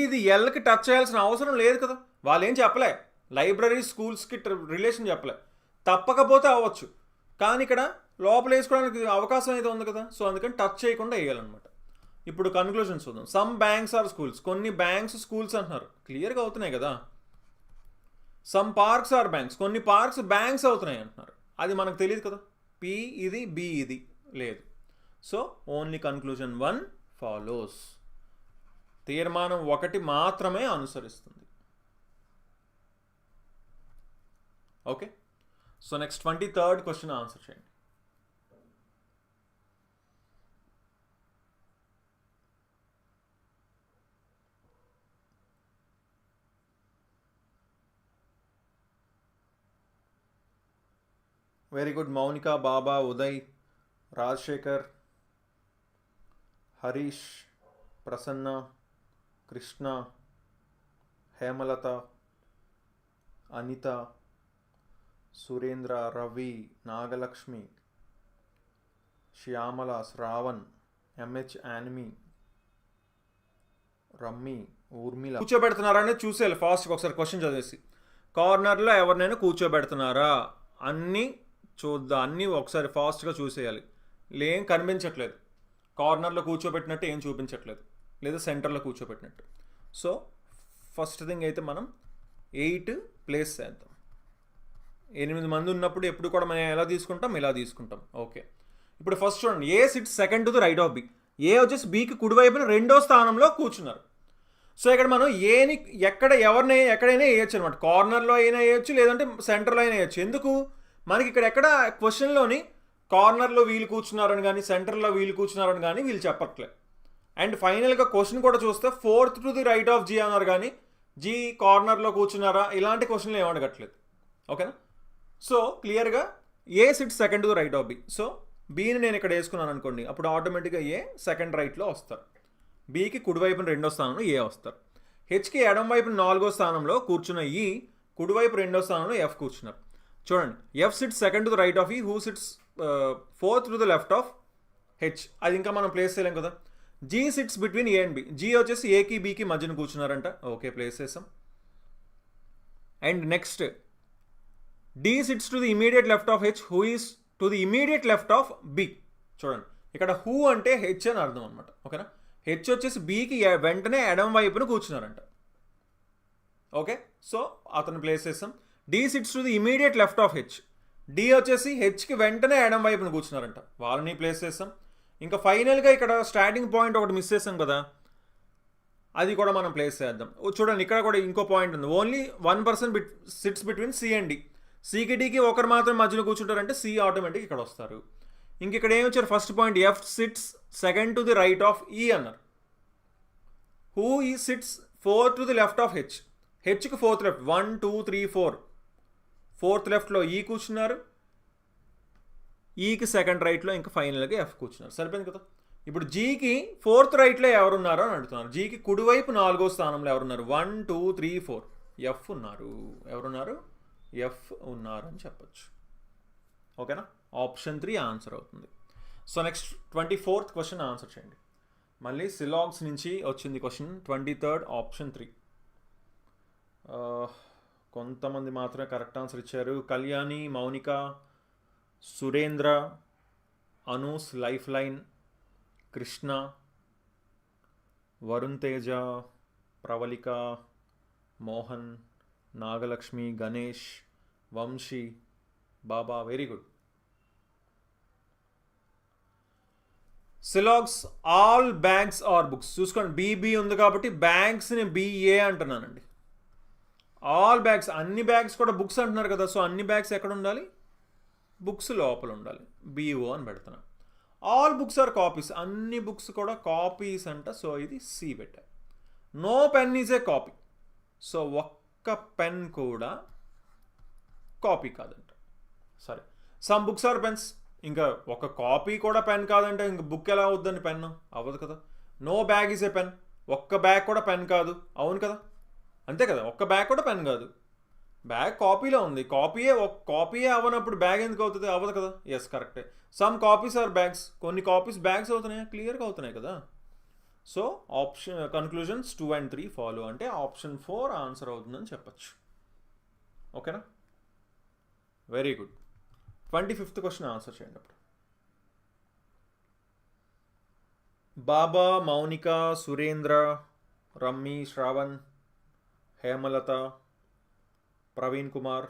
A: ఇది ఎల్కి టచ్ చేయాల్సిన అవసరం లేదు కదా. వాళ్ళు ఏం చెప్పలే, లైబ్రరీ స్కూల్స్కి రిలేషన్ చెప్పలే. తప్పకపోతే అవ్వచ్చు, కానీ ఇక్కడ లోపల వేసుకోవడానికి అవకాశం అయితే ఉంది కదా. సో అందుకని టచ్ చేయకుండా వేయాలన్నమాట. ఇప్పుడు కన్క్లూజన్స్ చూద్దాం. సమ్ బ్యాంక్స్ ఆర్ స్కూల్స్, కొన్ని బ్యాంక్స్ స్కూల్స్ అంటున్నారు, క్లియర్గా అవుతున్నాయి కదా. సమ్ పార్క్స్ ఆర్ బ్యాంక్స్, కొన్ని పార్క్స్ బ్యాంక్స్ అవుతున్నాయి అంటున్నారు, అది మనకు తెలియదు కదా. పి ఇది, బి ఇది లేదు. So only conclusion 1 follows. తీర్మానం 1 మాత్రమే అనుసరిస్తుంది. Okay, so next 23rd question answer చేయండి. Very good. Mounika, Baba, Uday, Rajasekhar, Harish, Prasanna, Krishna, Hemalatha, Anitha, Surendra, Ravi, Nagalakshmi, Shyamala, Shravan, MH anime, రమ్మి, ఊర్మిళ. కూర్చోబెడుతున్నారా అనేది చూసేయాలి ఫాస్ట్గా ఒకసారి క్వశ్చన్ చదివేసి. కార్నర్లో ఎవరినైనా కూర్చోబెడుతున్నారా అన్నీ చూద్దాం, అన్నీ ఒకసారి ఫాస్ట్గా చూసేయాలి. ఏం కనిపించట్లేదు, కార్నర్లో కూర్చోబెట్టినట్టు ఏం చూపించట్లేదు, లేదా సెంటర్లో కూర్చోబెట్టినట్టు. సో ఫస్ట్ థింగ్ అయితే మనం 8 ప్లేస్ చేద్దాం. 8 మంది ఉన్నప్పుడు ఎప్పుడు కూడా మనం ఎలా తీసుకుంటాం, ఇలా తీసుకుంటాం. ఓకే, ఇప్పుడు ఫస్ట్ చూడండి, A sits second to the right of B. A వచ్చేసి బీకి కుడివైపున 2వ స్థానంలో కూర్చున్నారు. సో ఇక్కడ మనం ఏని ఎక్కడైనా వేయచ్చు అనమాట. కార్నర్లో అయినా వేయచ్చు, లేదంటే సెంటర్లో అయినా వేయచ్చు. ఎందుకు, మనకి ఇక్కడ ఎక్కడ క్వశ్చన్లోని కార్నర్లో వీళ్ళు కూర్చున్నారని కానీ సెంటర్లో వీళ్ళు కూర్చున్నారని కానీ వీళ్ళు చెప్పట్లే. అండ్ ఫైనల్గా క్వశ్చన్ కూడా చూస్తే 4th to the right of G అన్నారు, కానీ జీ కార్నర్లో కూర్చున్నారా ఇలాంటి క్వశ్చన్లు ఏమి అడగట్లేదు. ఓకేనా, సో క్లియర్గా A sit second to the right of B. So బీని నేను ఇక్కడ వేసుకున్నాను అనుకోండి, అప్పుడు ఆటోమేటిక్గా ఏ సెకండ్ రైట్లో వస్తారు. బీకి కుడివైపున 2వ స్థానంలో ఏ వస్తారు. హెచ్కి ఎడం వైపున 4వ స్థానంలో కూర్చున్న ఈ కుడివైపు 2వ స్థానంలో ఎఫ్ కూర్చున్నారు. చూడండి, F sits second to the right of E, who sits 4th to the left of H. అది ఇంకా మనం ప్లేస్ చేయలేం కదా. G sits between A and B. G వచ్చేసి ఏకి బీకి మధ్యన కూర్చున్నారంట. ఓకే, ప్లేస్ చేసాం. And next D sits to the immediate left of H, who is to the immediate left of B. చూడండి, ఇక్కడ హూ అంటే హెచ్ అని అర్థం అనమాట. ఓకేనా, హెచ్ వచ్చేసి బీకి వెంటనే ఎడం వైపున కూర్చున్నారంట. ఓకే, సో అతను ప్లేస్ చేస్తాం. D sits to the immediate left of H. D వచ్చేసి హెచ్కి వెంటనే ఎడం వైపున కూర్చున్నారంట, వాళ్ళని ప్లేస్ చేస్తాం. ఇంకా ఫైనల్గా ఇక్కడ స్టార్టింగ్ పాయింట్ ఒకటి మిస్ చేస్తాం కదా, అది కూడా మనం ప్లేస్ చేద్దాం. చూడండి, ఇక్కడ కూడా ఇంకో పాయింట్ ఉంది. Only 1 person sits between C and D. సికి డికి ఒకరు మాత్రం మధ్యలో కూర్చుంటారంటే సి ఆటోమేటిక్ ఇక్కడ వస్తారు. ఇంక ఇక్కడ ఏమి వచ్చారు, first point F sits second to the right of E అన్నారు. Who E sits 4th to the left of H. హెచ్కి 4th లెఫ్ట్, 1 2 3 4. 4th లెఫ్ట్లో ఈ కూర్చున్నారు, ఈకి సెకండ్ రైట్లో ఇంకా ఫైనల్గా ఎఫ్ కూర్చున్నారు. సరిపోయింది కదా. ఇప్పుడు జీకి 4th రైట్లో ఎవరున్నారో అని అడుగుతున్నారు. జీకి కుడివైపు 4వ స్థానంలో ఎవరున్నారు, 1 2 3 4 ఎఫ్ ఉన్నారు. ఎవరున్నారు, ఎఫ్ ఉన్నారు అని చెప్పచ్చు. ఓకేనా, ఆప్షన్ 3 ఆన్సర్ అవుతుంది. So next 24th question answer చేయండి. మళ్ళీ సిలాగ్స్ నుంచి వచ్చింది క్వశ్చన్. 23rd option 3. కొంతమంది మాత్రమే కరెక్ట్ ఆన్సర్ ఇచ్చారు. కళ్యాణి, మౌనిక, సురేంద్ర, అనూస్, life line, Krishna, Varun Teja, Pravallika, Mohan, Nagalakshmi, Ganesh, Vamshi, Baba. Very good. Syllogisms all bags are books. చూసుకోండి, బీబీ ఉంది కాబట్టి బ్యాగ్స్ని బిఏ అంటున్నానండి. ఆల్ బ్యాగ్స్, అన్ని బ్యాగ్స్ కూడా బుక్స్ అంటున్నారు కదా. సో అన్ని బ్యాగ్స్ ఎక్కడ ఉండాలి, బుక్స్ లోపల ఉండాలి. బిఓ అని పెడుతున్నాను. ఆల్ బుక్స్ ఆర్ కాపీస్, అన్ని బుక్స్ కూడా కాపీస్ అంట. సో ఇది సి పెట్టారు. No pen is a copy. So ఒక్క పెన్ కూడా కాపీ కాదంట. సరే, సమ్ బుక్స్ ఆర్ పెన్స్. ఇంకా ఒక కాపీ కూడా పెన్ కాదంటే ఇంక బుక్ ఎలా అవుద్దండి, పెన్ అవ్వదు కదా. No bag is a pen. ఒక్క బ్యాగ్ కూడా పెన్ కాదు, అవును కదా, అంతే కదా. ఒక్క బ్యాగ్ కూడా పెన్ కాదు. బ్యాగ్ కాపీలో ఉంది, కాపీయే అవ్వనప్పుడు బ్యాగ్ ఎందుకు అవుతుంది, అవ్వదు కదా. ఎస్, కరెక్టే. Some copies are bags. కొన్ని కాపీస్ బ్యాగ్స్ అవుతున్నాయి, క్లియర్గా అవుతున్నాయి కదా. So option conclusions 2 and 3 follow అంటే ఆప్షన్ 4 ఆన్సర్ అవుతుందని చెప్పచ్చు. ఓకేనా, very good. 25th question answer చేయండి. అప్పుడు బాబా, మౌనిక, సురేంద్ర, రమ్మి, శ్రావణ్, హేమలత, ప్రవీణ్ కుమార్,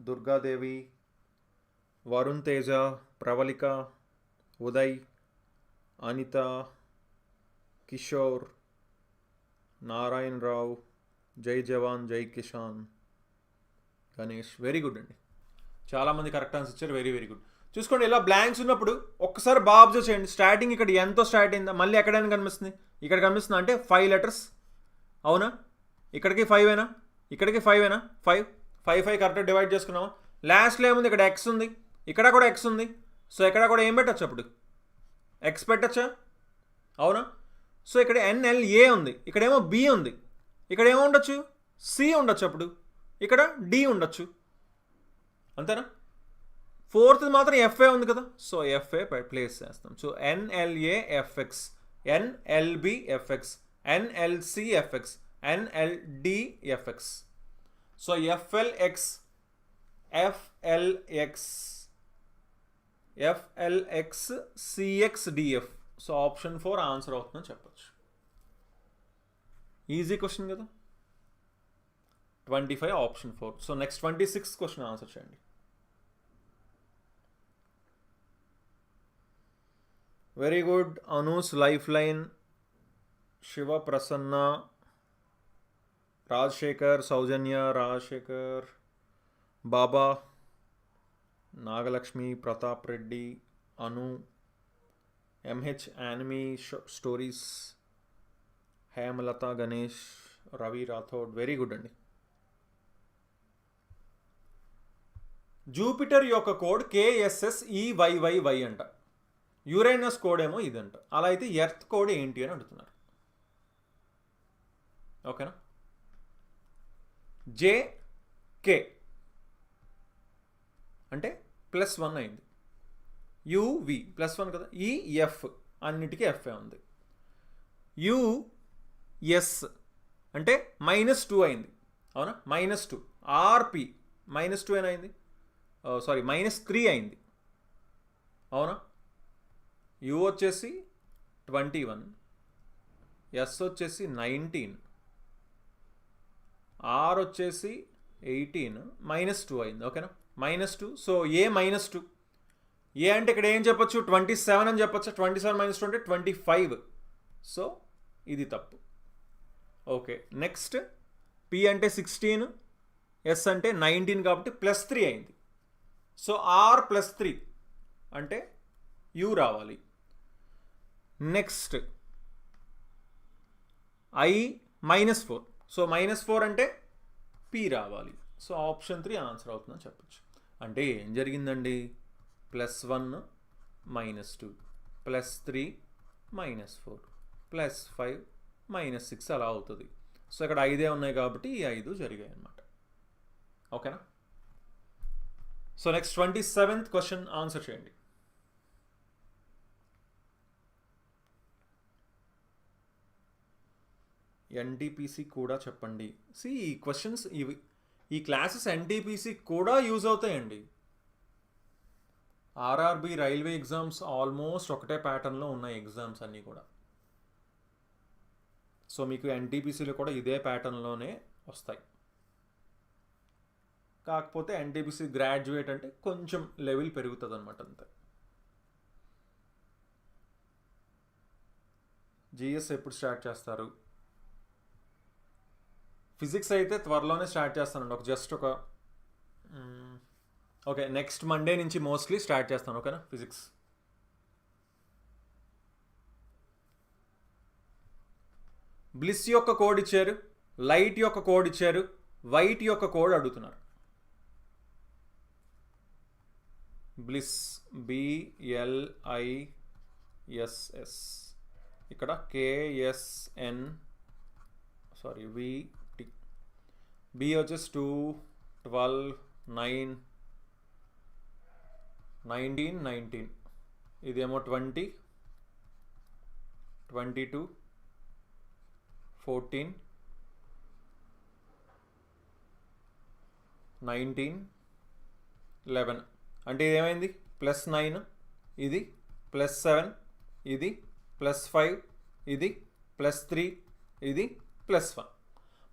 A: దుర్గాదేవి, వరుణ్ తేజ, ప్రవళిక, ఉదయ్, అనిత, కిషోర్, నారాయణ రావు, జై జవాన్ జై కిషాన్, గణేష్. వెరీ గుడ్ అండి, చాలామంది కరెక్ట్ ఆన్సర్ ఇచ్చారు. Very very good. చూసుకోండి, ఇలా బ్లాంక్స్ ఉన్నప్పుడు ఒక్కసారి బాగా అబ్జర్వ్ చేయండి. స్టార్టింగ్ ఇక్కడ ఎంతో స్టార్ట్ అయిందా, మళ్ళీ ఎక్కడైనా కనిపిస్తుంది, ఇక్కడ కనిపిస్తుంది అంటే 5 letters. అవునా, ఇక్కడికి 5 ఇక్కడికి 5 5 5 5 కరెక్ట్గా డివైడ్ చేసుకున్నామా. లాస్ట్లో ఏముంది, ఇక్కడ ఎక్స్ ఉంది, ఇక్కడ కూడా ఎక్స్ ఉంది. సో ఇక్కడ కూడా ఏం పెట్టచ్చు అప్పుడు? ఎక్స్ పెట్టచ్చా? అవునా? సో ఇక్కడ ఎన్ఎల్ఏ ఉంది, ఇక్కడేమో బి ఉంది, ఇక్కడ ఏమో ఉండొచ్చు? సి ఉండొచ్చు, అప్పుడు ఇక్కడ డి ఉండొచ్చు, అంతేనా? ఫోర్త్ మాత్రం ఎఫ్ఏ ఉంది కదా, సో ఎఫ్ఏ ప్లేస్ చేస్తాం. So NLA FX, NLB FX, NLC FX, NLD FX. So FLX, FLX, FLX CXDF. So option 4 answer అవుతుందని చెప్పచ్చు. ఈజీ క్వశ్చన్ కదా. 25 option 4. So next 26 question answer చేయండి. Very good. అనూస్ life line, Shiva Prasanna, Rajasekhar, Soujanya, Rajasekhar, Baba, Nagalakshmi, Pratap Reddy, Anu, MH anime stories, Hemalatha, Ganesh, Ravi Rathod. Very good అండి. Jupiter యొక్క code KSSEYYY అంట, Uranus code ఏమో ఇదంట. అలా అయితే ఎర్త్ కోడ్ ఏంటి అని అడుగుతున్నారు. ఓకేనా? JK అంటే +1 అయింది, UV +1 కదా, EF అన్నిటికీ ఎఫ్ఏ ఉంది, US అంటే -2 అయింది, అవునా? -2, RP -2 అని అయింది, సారీ -3 అయింది, అవునా? U వచ్చేసి 21, S వచ్చేసి 19, R వచ్చేసి 18, -2 అయింది. ఓకేనా? -2. సో ఏ -2, ఏ అంటే ఇక్కడ ఏం చెప్పచ్చు? 27 అని చెప్పచ్చు. 27 - 2 అంటే 25. సో ఇది తప్పు. ఓకే, నెక్స్ట్ P అంటే 16, S అంటే 19 కాబట్టి +3 అయింది. సో R +3 అంటే U రావాలి. నెక్స్ట్ I -4, సో -4 అంటే P రావాలి. సో ఆప్షన్ 3 ఆన్సర్ అవుతుందని చెప్పచ్చు. అంటే ఏం జరిగిందండి? +1 -2 +3 -4 +5 -6 అలా అవుతుంది. సో ఇక్కడ 5 ఉన్నాయి కాబట్టి ఈ 5 జరిగాయి అన్నమాట. ఓకేనా? So next 27th question answer చేయండి. NTPC కూడా చెప్పండి. ఈ క్వశ్చన్స్ ఇవి, ఈ క్లాసెస్ NTPC కూడా యూజ్ అవుతాయండి. RRB రైల్వే ఎగ్జామ్స్ ఆల్మోస్ట్ ఒకటే ప్యాటర్న్లో ఉన్నాయి ఎగ్జామ్స్ అన్నీ కూడా. సో మీకు NTPCలో కూడా ఇదే ప్యాటర్న్లోనే వస్తాయి. కాకపోతే NTPC గ్రాడ్యుయేట్ అంటే కొంచెం లెవెల్ పెరుగుతుంది అనమాట, అంతే. GS ఎప్పుడు స్టార్ట్ చేస్తారు? ఫిజిక్స్ అయితే త్వరలోనే స్టార్ట్ చేస్తానండి. ఓకే, నెక్స్ట్ మండే నుంచి మోస్ట్లీ స్టార్ట్ చేస్తాను. ఓకేనా? ఫిజిక్స్. బ్లిస్ యొక్క కోడ్ ఇచ్చారు, లైట్ యొక్క కోడ్ ఇచ్చారు, వైట్ యొక్క కోడ్ అడుగుతున్నారు. బ్లిస్ BLISS, ఇక్కడ KSN, సారీ VT, B వచ్చేసి 2, 12, 9, 19, ఇదేమో 20, 22, 14, 19, 11. అంటే ఇది ఏమైంది? +9, ఇది +7, ఇది +5, ఇది +3, ఇది +1.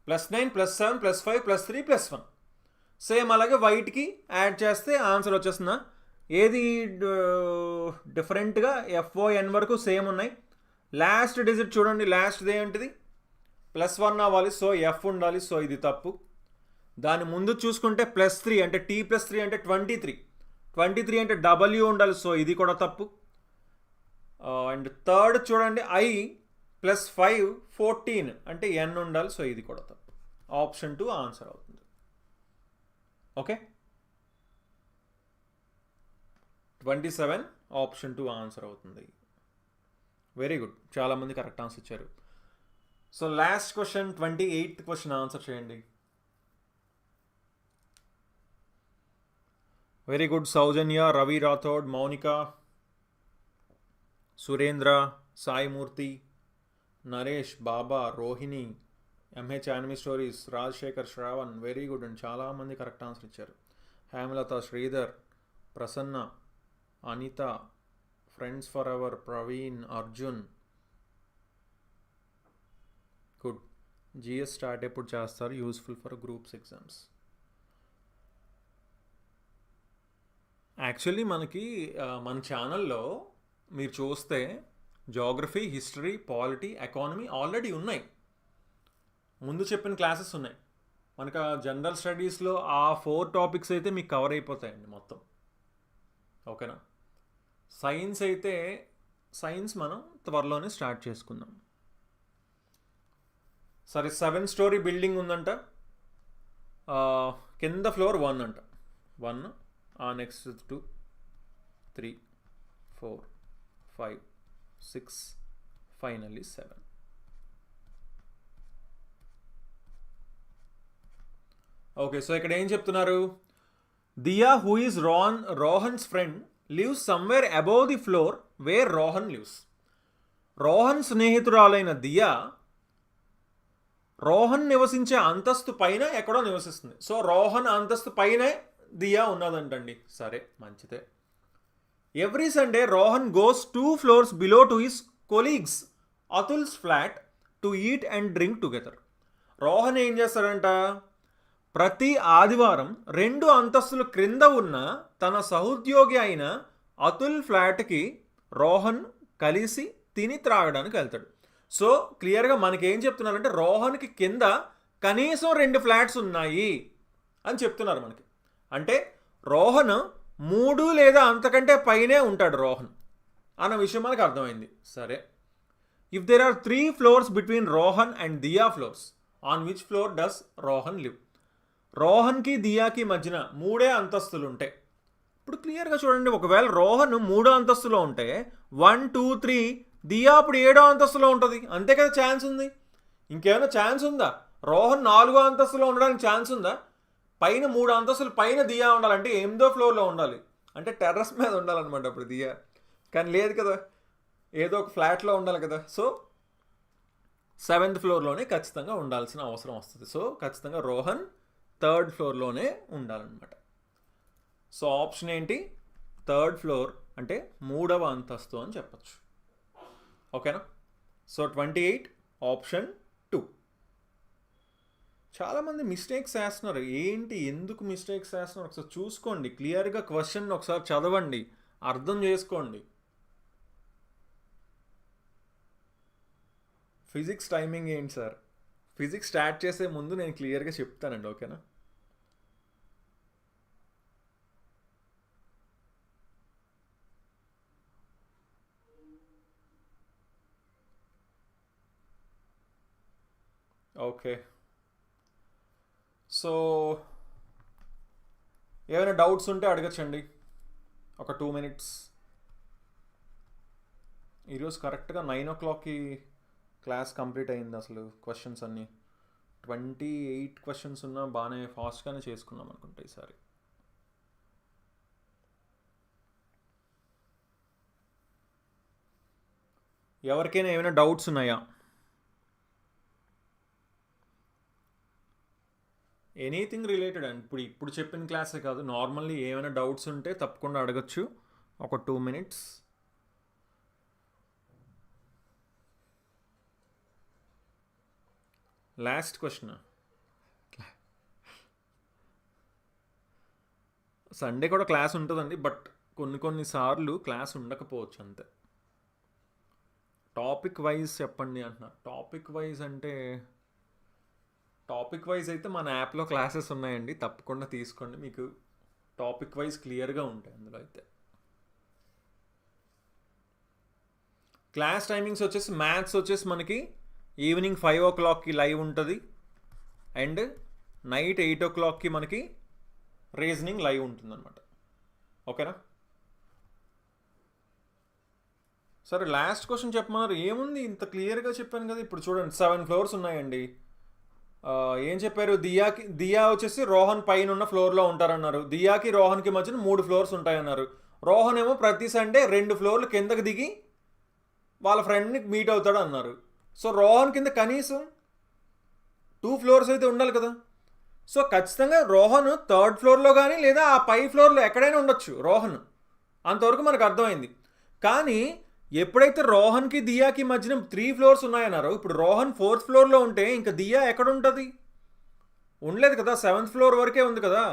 A: +9 +7 +5 +3 +1. సేమ్ అలాగే వైట్కి యాడ్ చేస్తే ఆన్సర్ వచ్చేస్తుందా? ఏది డిఫరెంట్గా FON వరకు సేమ్ ఉన్నాయి. లాస్ట్ డిజిట్ చూడండి, లాస్ట్ది ఏంటిది? +1 అవ్వాలి, సో F ఉండాలి, సో ఇది తప్పు. దాని ముందు చూసుకుంటే +3 అంటే T +3 అంటే 23 అంటే W ఉండాలి, సో ఇది కూడా తప్పు. అండ్ థర్డ్ చూడండి, I +5 14 అంటే N ఉండాలి, సో ఇది కూడా తప్పు. ఆప్షన్ 2 ఆన్సర్ అవుతుంది. ఓకే, 27 ఆప్షన్ 2 ఆన్సర్ అవుతుంది. వెరీ గుడ్, చాలామంది కరెక్ట్ ఆన్సర్ ఇచ్చారు. So last question 28th question answer చేయండి. Very good. Soujanya, Ravi Rathod, Mounika, Surendra, Saimurthy, Naresh, Baba, Rohini, MH anime stories, Rajasekhar, Shravan, very good and చాలామంది కరెక్ట్ ఆన్సర్ ఇచ్చారు. Hemalatha, Sridhar, Prasanna, Anitha, friends for ever, Praveen, Arjun. Good. GS start ఎప్పుడు చేస్తారు? Useful for groups exams. Actually మనకి మన ఛానల్లో మీరు చూస్తే geography, history, polity, economy already ఉన్నాయి. ముందు చెప్పిన క్లాసెస్ ఉన్నాయి. మనకు జనరల్ స్టడీస్లో ఆ 4 టాపిక్స్ అయితే మీకు కవర్ అయిపోతాయండి మొత్తం. ఓకేనా? సైన్స్ అయితే సైన్స్ మనం త్వరలోనే స్టార్ట్ చేసుకుందాం. సరే, 7 స్టోరీ బిల్డింగ్ ఉందంట. కింద ఫ్లోర్ 1 అంట. 1, నెక్స్ట్ 2, 3, 4, 5, 6, ఫైనల్లీ 7. ఓకే, సో ఇక్కడ ఏం చెప్తున్నారు? Diya, who is Rohan's friend, lives somewhere above the floor where Rohan lives. Rohan స్నేహితురాలైన దియా రోహన్ నివసించే అంతస్తు పైన ఎక్కడో నివసిస్తుంది. సో రోహన్ అంతస్తు పైనే దియా ఉన్నదంటండి. సరే, మంచిదే. Every Sunday Rohan goes 2 floors below to his colleagues Atul's flat to eat and drink together. Rohan ఏం చేస్తాడంట? ప్రతి ఆదివారం 2 అంతస్తుల క్రింద ఉన్న తన సహోద్యోగి అయిన అతుల్ ఫ్లాట్కి రోహన్ కలిసి తిని త్రాగడానికి వెళ్తాడు. సో క్లియర్గా మనకేం చెప్తున్నారంటే రోహన్కి కింద కనీసం 2 ఫ్లాట్స్ ఉన్నాయి అని చెప్తున్నారు మనకి. అంటే రోహన్ 3 లేదా అంతకంటే పైనే ఉంటాడు రోహన్ అన్న విషయం మనకు అర్థమైంది. సరే, if there are 3 floors between Rohan and Diya floors, on which floor does Rohan live? రోహన్కి దియాకి మధ్యన 3 అంతస్తులు ఉంటాయి. ఇప్పుడు క్లియర్గా చూడండి, ఒకవేళ రోహన్ 3 అంతస్తులో ఉంటే 1, 2, 3 దియా అప్పుడు 7వ అంతస్తులో ఉంటుంది. అంతే కదా ఛాన్స్ ఉంది. ఇంకేమైనా ఛాన్స్ ఉందా? రోహన్ 4వ అంతస్తులో ఉండడానికి ఛాన్స్ ఉందా? పైన 3 అంతస్తులు పైన దియా ఉండాలంటే 8వ ఫ్లోర్లో ఉండాలి. అంటే టెర్రస్ మీద ఉండాలన్నమాట అప్పుడు దియా. కానీ లేదు కదా, ఏదో ఒక ఫ్లాట్లో ఉండాలి కదా. సో 7th ఫ్లోర్లోనే ఖచ్చితంగా ఉండాల్సిన అవసరం వస్తుంది. సో ఖచ్చితంగా రోహన్ 3rd ఫ్లోర్లోనే ఉండాలన్నమాట. సో ఆప్షన్ ఏంటి? 3rd ఫ్లోర్ అంటే 3వ అంతస్తు అని చెప్పచ్చు. ఓకేనా? So 28 option 2. చాలామంది మిస్టేక్స్ వేస్తున్నారు. ఏంటి, ఎందుకు మిస్టేక్స్ వేస్తున్నారు? ఒకసారి చూసుకోండి, క్లియర్గా క్వశ్చన్ ఒకసారి చదవండి, అర్థం చేసుకోండి. ఫిజిక్స్ టైమింగ్ ఏంటి సార్? ఫిజిక్స్ స్టార్ట్ చేసే ముందు నేను క్లియర్గా చెప్తానండి. ఓకేనా? ఓకే, సో ఏమైనా డౌట్స్ ఉంటే అడగచ్చండి. ఒక 2 minutes. ఈరోజు కరెక్ట్గా 9 o'clockకి క్లాస్ కంప్లీట్ అయింది. అసలు క్వశ్చన్స్ అన్నీ 28 questions ఉన్నా బాగానే ఫాస్ట్గానే చేసుకున్నాం అనుకుంటా ఈసారి. ఎవరికైనా ఏమైనా డౌట్స్ ఉన్నాయా? ఎనీథింగ్ రిలేటెడ్ అండి. ఇప్పుడు చెప్పిన క్లాసే కాదు, నార్మల్లీ ఏమైనా డౌట్స్ ఉంటే తప్పకుండా అడగచ్చు. ఒక 2 minutes. Last question. సండే కూడా క్లాస్ ఉంటుందండి, బట్ కొన్నిసార్లు క్లాస్ ఉండకపోవచ్చు అంతే. టాపిక్ వైజ్ చెప్పండి అంటున్నారు. టాపిక్ వైజ్ అంటే టాపిక్ వైజ్ అయితే మన యాప్లో క్లాసెస్ ఉన్నాయండి, తప్పకుండా తీసుకోండి. మీకు టాపిక్ వైజ్ క్లియర్గా ఉంటాయి అందులో. అయితే క్లాస్ టైమింగ్స్ వచ్చేసి మ్యాథ్స్ వచ్చేసి మనకి ఈవినింగ్ 5 o'clockకి లైవ్ ఉంటుంది, అండ్ నైట్ 8 o'clockకి మనకి రీజనింగ్ లైవ్ ఉంటుందన్నమాట. ఓకేనా? సరే లాస్ట్ క్వశ్చన్ చెప్పమన్నారు, ఏముంది ఇంత క్లియర్గా చెప్పాను కదా. ఇప్పుడు చూడండి 7 ఫ్లోర్స్ ఉన్నాయండి. ఏం చెప్పారు, దియా వచ్చేసి రోహన్ పైన ఉన్న ఫ్లోర్లో ఉంటారన్నారు. దియాకి రోహన్కి మధ్యన 3 ఫ్లోర్స్ ఉంటాయన్నారు. రోహన్ ఏమో ప్రతి సండే 2 ఫ్లోర్లు కిందకి దిగి వాళ్ళ ఫ్రెండ్ని మీట్ అవుతాడు అన్నారు. సో రోహన్ కింద కనీసం 2 ఫ్లోర్స్ అయితే ఉండాలి కదా. సో ఖచ్చితంగా రోహన్ 3rd ఫ్లోర్లో కానీ లేదా ఆ పై ఫ్లోర్లో ఎక్కడైనా ఉండొచ్చు రోహన్, అంతవరకు మనకు అర్థమైంది. కానీ ఎప్పుడైతే రోహన్కి దియాకి మధ్యన 3 ఫ్లోర్స్ ఉన్నాయన్నారో, ఇప్పుడు రోహన్ 4th ఫ్లోర్లో ఉంటే ఇంకా దియా ఎక్కడ ఉంటుంది? ఉండలేదు కదా, 7th ఫ్లోర్ వరకే ఉంది కదా.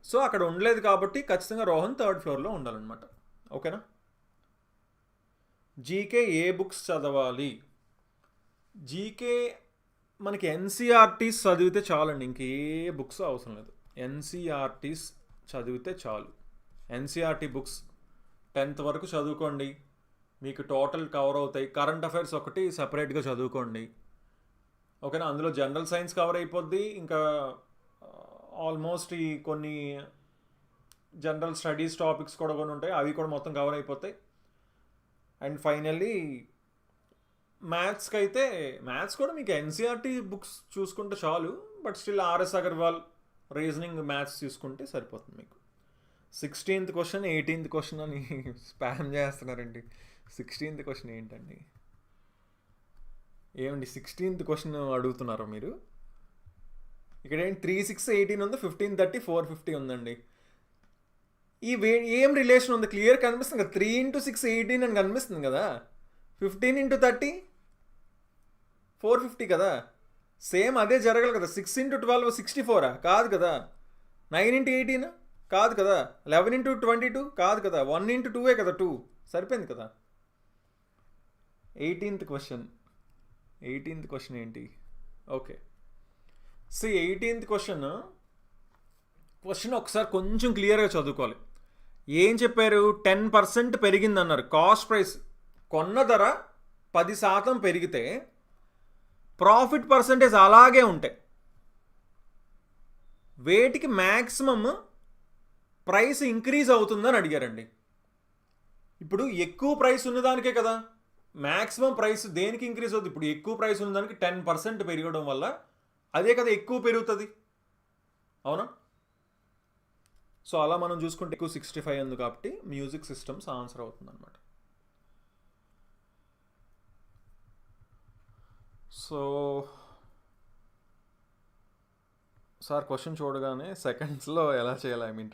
A: సో అక్కడ ఉండలేదు కాబట్టి ఖచ్చితంగా రోహన్ 3rd ఫ్లోర్లో ఉండాలన్నమాట. ఓకేనా. జీకే ఏ బుక్స్ చదవాలి? జీకే మనకి ఎన్సీఆర్టీస్ చదివితే చాలండి, ఇంకే బుక్స్ అవసరం లేదు. ఎన్సీఆర్టీస్ చదివితే చాలు. ఎన్సీఆర్టీ బుక్స్ 10th వరకు చదువుకోండి, మీకు టోటల్ కవర్ అవుతాయి. కరెంట్ అఫైర్స్ ఒకటి సపరేట్గా చదువుకోండి. ఓకేనా. అందులో జనరల్ సైన్స్ కవర్ అయిపోద్ది, ఇంకా ఆల్మోస్ట్ ఈ కొన్ని జనరల్ స్టడీస్ టాపిక్స్ కూడా కొన్ని ఉంటాయి, అవి కూడా మొత్తం కవర్ అయిపోతాయి. అండ్ ఫైనల్లీ మ్యాథ్స్కి అయితే మ్యాథ్స్ కూడా మీకు ఎన్సీఆర్టీ బుక్స్ చూసుకుంటే చాలు, but still RS Agarwal reasoning maths చూసుకుంటే సరిపోతుంది మీకు. 16th క్వశ్చన్ 18th క్వశ్చన్ అని స్పామ్ చేస్తున్నారండి. 16th క్వశ్చన్ ఏంటండి? ఏమండి 16th క్వశ్చన్ అడుగుతున్నారా మీరు? ఇక్కడ ఏంటి 3, 6, 18 ఉంది, 15, 30, 450 ఉందండి. ఏం రిలేషన్ ఉంది? క్లియర్ కనిపిస్తుంది కదా, 3 × 6 18 అని కనిపిస్తుంది కదా. 15 × 30 450 కదా. సేమ్ అదే జరగాలి కదా. 6 × 12 64 కాదు కదా. 9 × 18 కాదు కదా. 11 × 22 కాదు కదా. 1 × 2 కదా, 2 సరిపోయింది కదా. 18th క్వశ్చన్ ఏంటి? ఓకే, 18th క్వశ్చన్ ఒకసారి కొంచెం క్లియర్గా చదువుకోవాలి. ఏం చెప్పారు? 10% పెరిగిందన్నారు. కాస్ట్ ప్రైస్, కొన్న ధర 10% పెరిగితే ప్రాఫిట్ పర్సంటేజ్ అలాగే ఉంటాయి. వేటికి మ్యాక్సిమమ్ ప్రైస్ ఇంక్రీజ్ అవుతుందని అడిగారండి. ఇప్పుడు ఎక్కువ ప్రైస్ ఉన్నదానికే కదా మ్యాక్సిమం ప్రైస్. దేనికి ఇంక్రీజ్ అవుతుంది? ఇప్పుడు ఎక్కువ ప్రైస్ ఉన్నదానికి 10% పెరగడం వల్ల అదే కదా ఎక్కువ పెరుగుతుంది, అవునా? సో అలా మనం చూసుకుంటే ఎక్కువ 65 ఉంది కాబట్టి మ్యూజిక్ సిస్టమ్స్ ఆన్సర్ అవుతుంది అనమాట. సో సార్ క్వశ్చన్ చూడగానే సెకండ్స్లో ఎలా చేయాలి? ఐ మీన్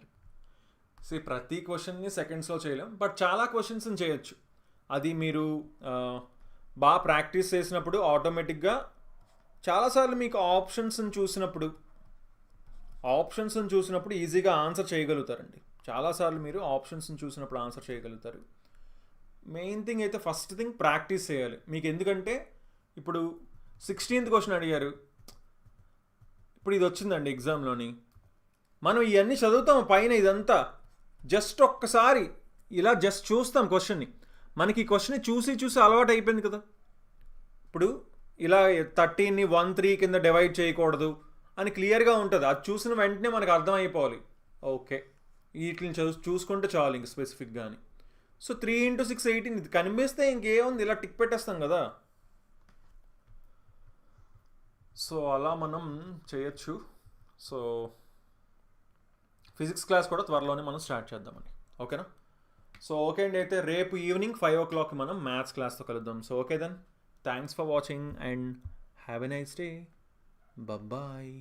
A: ప్రతి క్వశ్చన్ని సెకండ్స్లో చేయలేం, బట్ చాలా క్వశ్చన్స్ని చేయొచ్చు. అది మీరు బాగా ప్రాక్టీస్ చేసినప్పుడు ఆటోమేటిక్గా చాలాసార్లు మీకు ఆప్షన్స్ని చూసినప్పుడు ఈజీగా ఆన్సర్ చేయగలుగుతారండి. చాలాసార్లు మీరు ఆప్షన్స్ని చూసినప్పుడు ఆన్సర్ చేయగలుగుతారు. మెయిన్ థింగ్ అయితే ఫస్ట్ థింగ్ ప్రాక్టీస్ చేయాలి మీకు. ఎందుకంటే ఇప్పుడు 16th క్వశ్చన్ అడిగారు, ఇప్పుడు ఇది వచ్చిందండి ఎగ్జామ్లోని. మనం ఇవన్నీ చదువుతాం పైన, ఇదంతా జస్ట్ ఒక్కసారి ఇలా జస్ట్ చూస్తాం క్వశ్చన్ని. మనకి ఈ క్వశ్చన్ని చూసి అలవాటు అయిపోయింది కదా. ఇప్పుడు ఇలా 13ని 1, 3 కింద డివైడ్ చేయకూడదు అని క్లియర్గా ఉంటుంది. అది చూసిన వెంటనే మనకు అర్థమైపోవాలి. ఓకే, వీటిని చూసుకుంటే చాలు ఇంక స్పెసిఫిక్గా అని. సో 3 × 6 18 ఇది కనిపిస్తే ఇంకేముంది, ఇలా టిక్ పెట్టేస్తాం కదా. సో అలా మనం చేయొచ్చు. సో ఫిజిక్స్ క్లాస్ కూడా త్వరలోనే మనం స్టార్ట్ చేద్దామని. ఓకేనా. సో ఓకే అండి, అయితే రేపు ఈవినింగ్ 5 o'clock మనం మ్యాథ్స్ క్లాస్తో కలుద్దాం. So okay then, thanks for watching and have a nice day. Bye.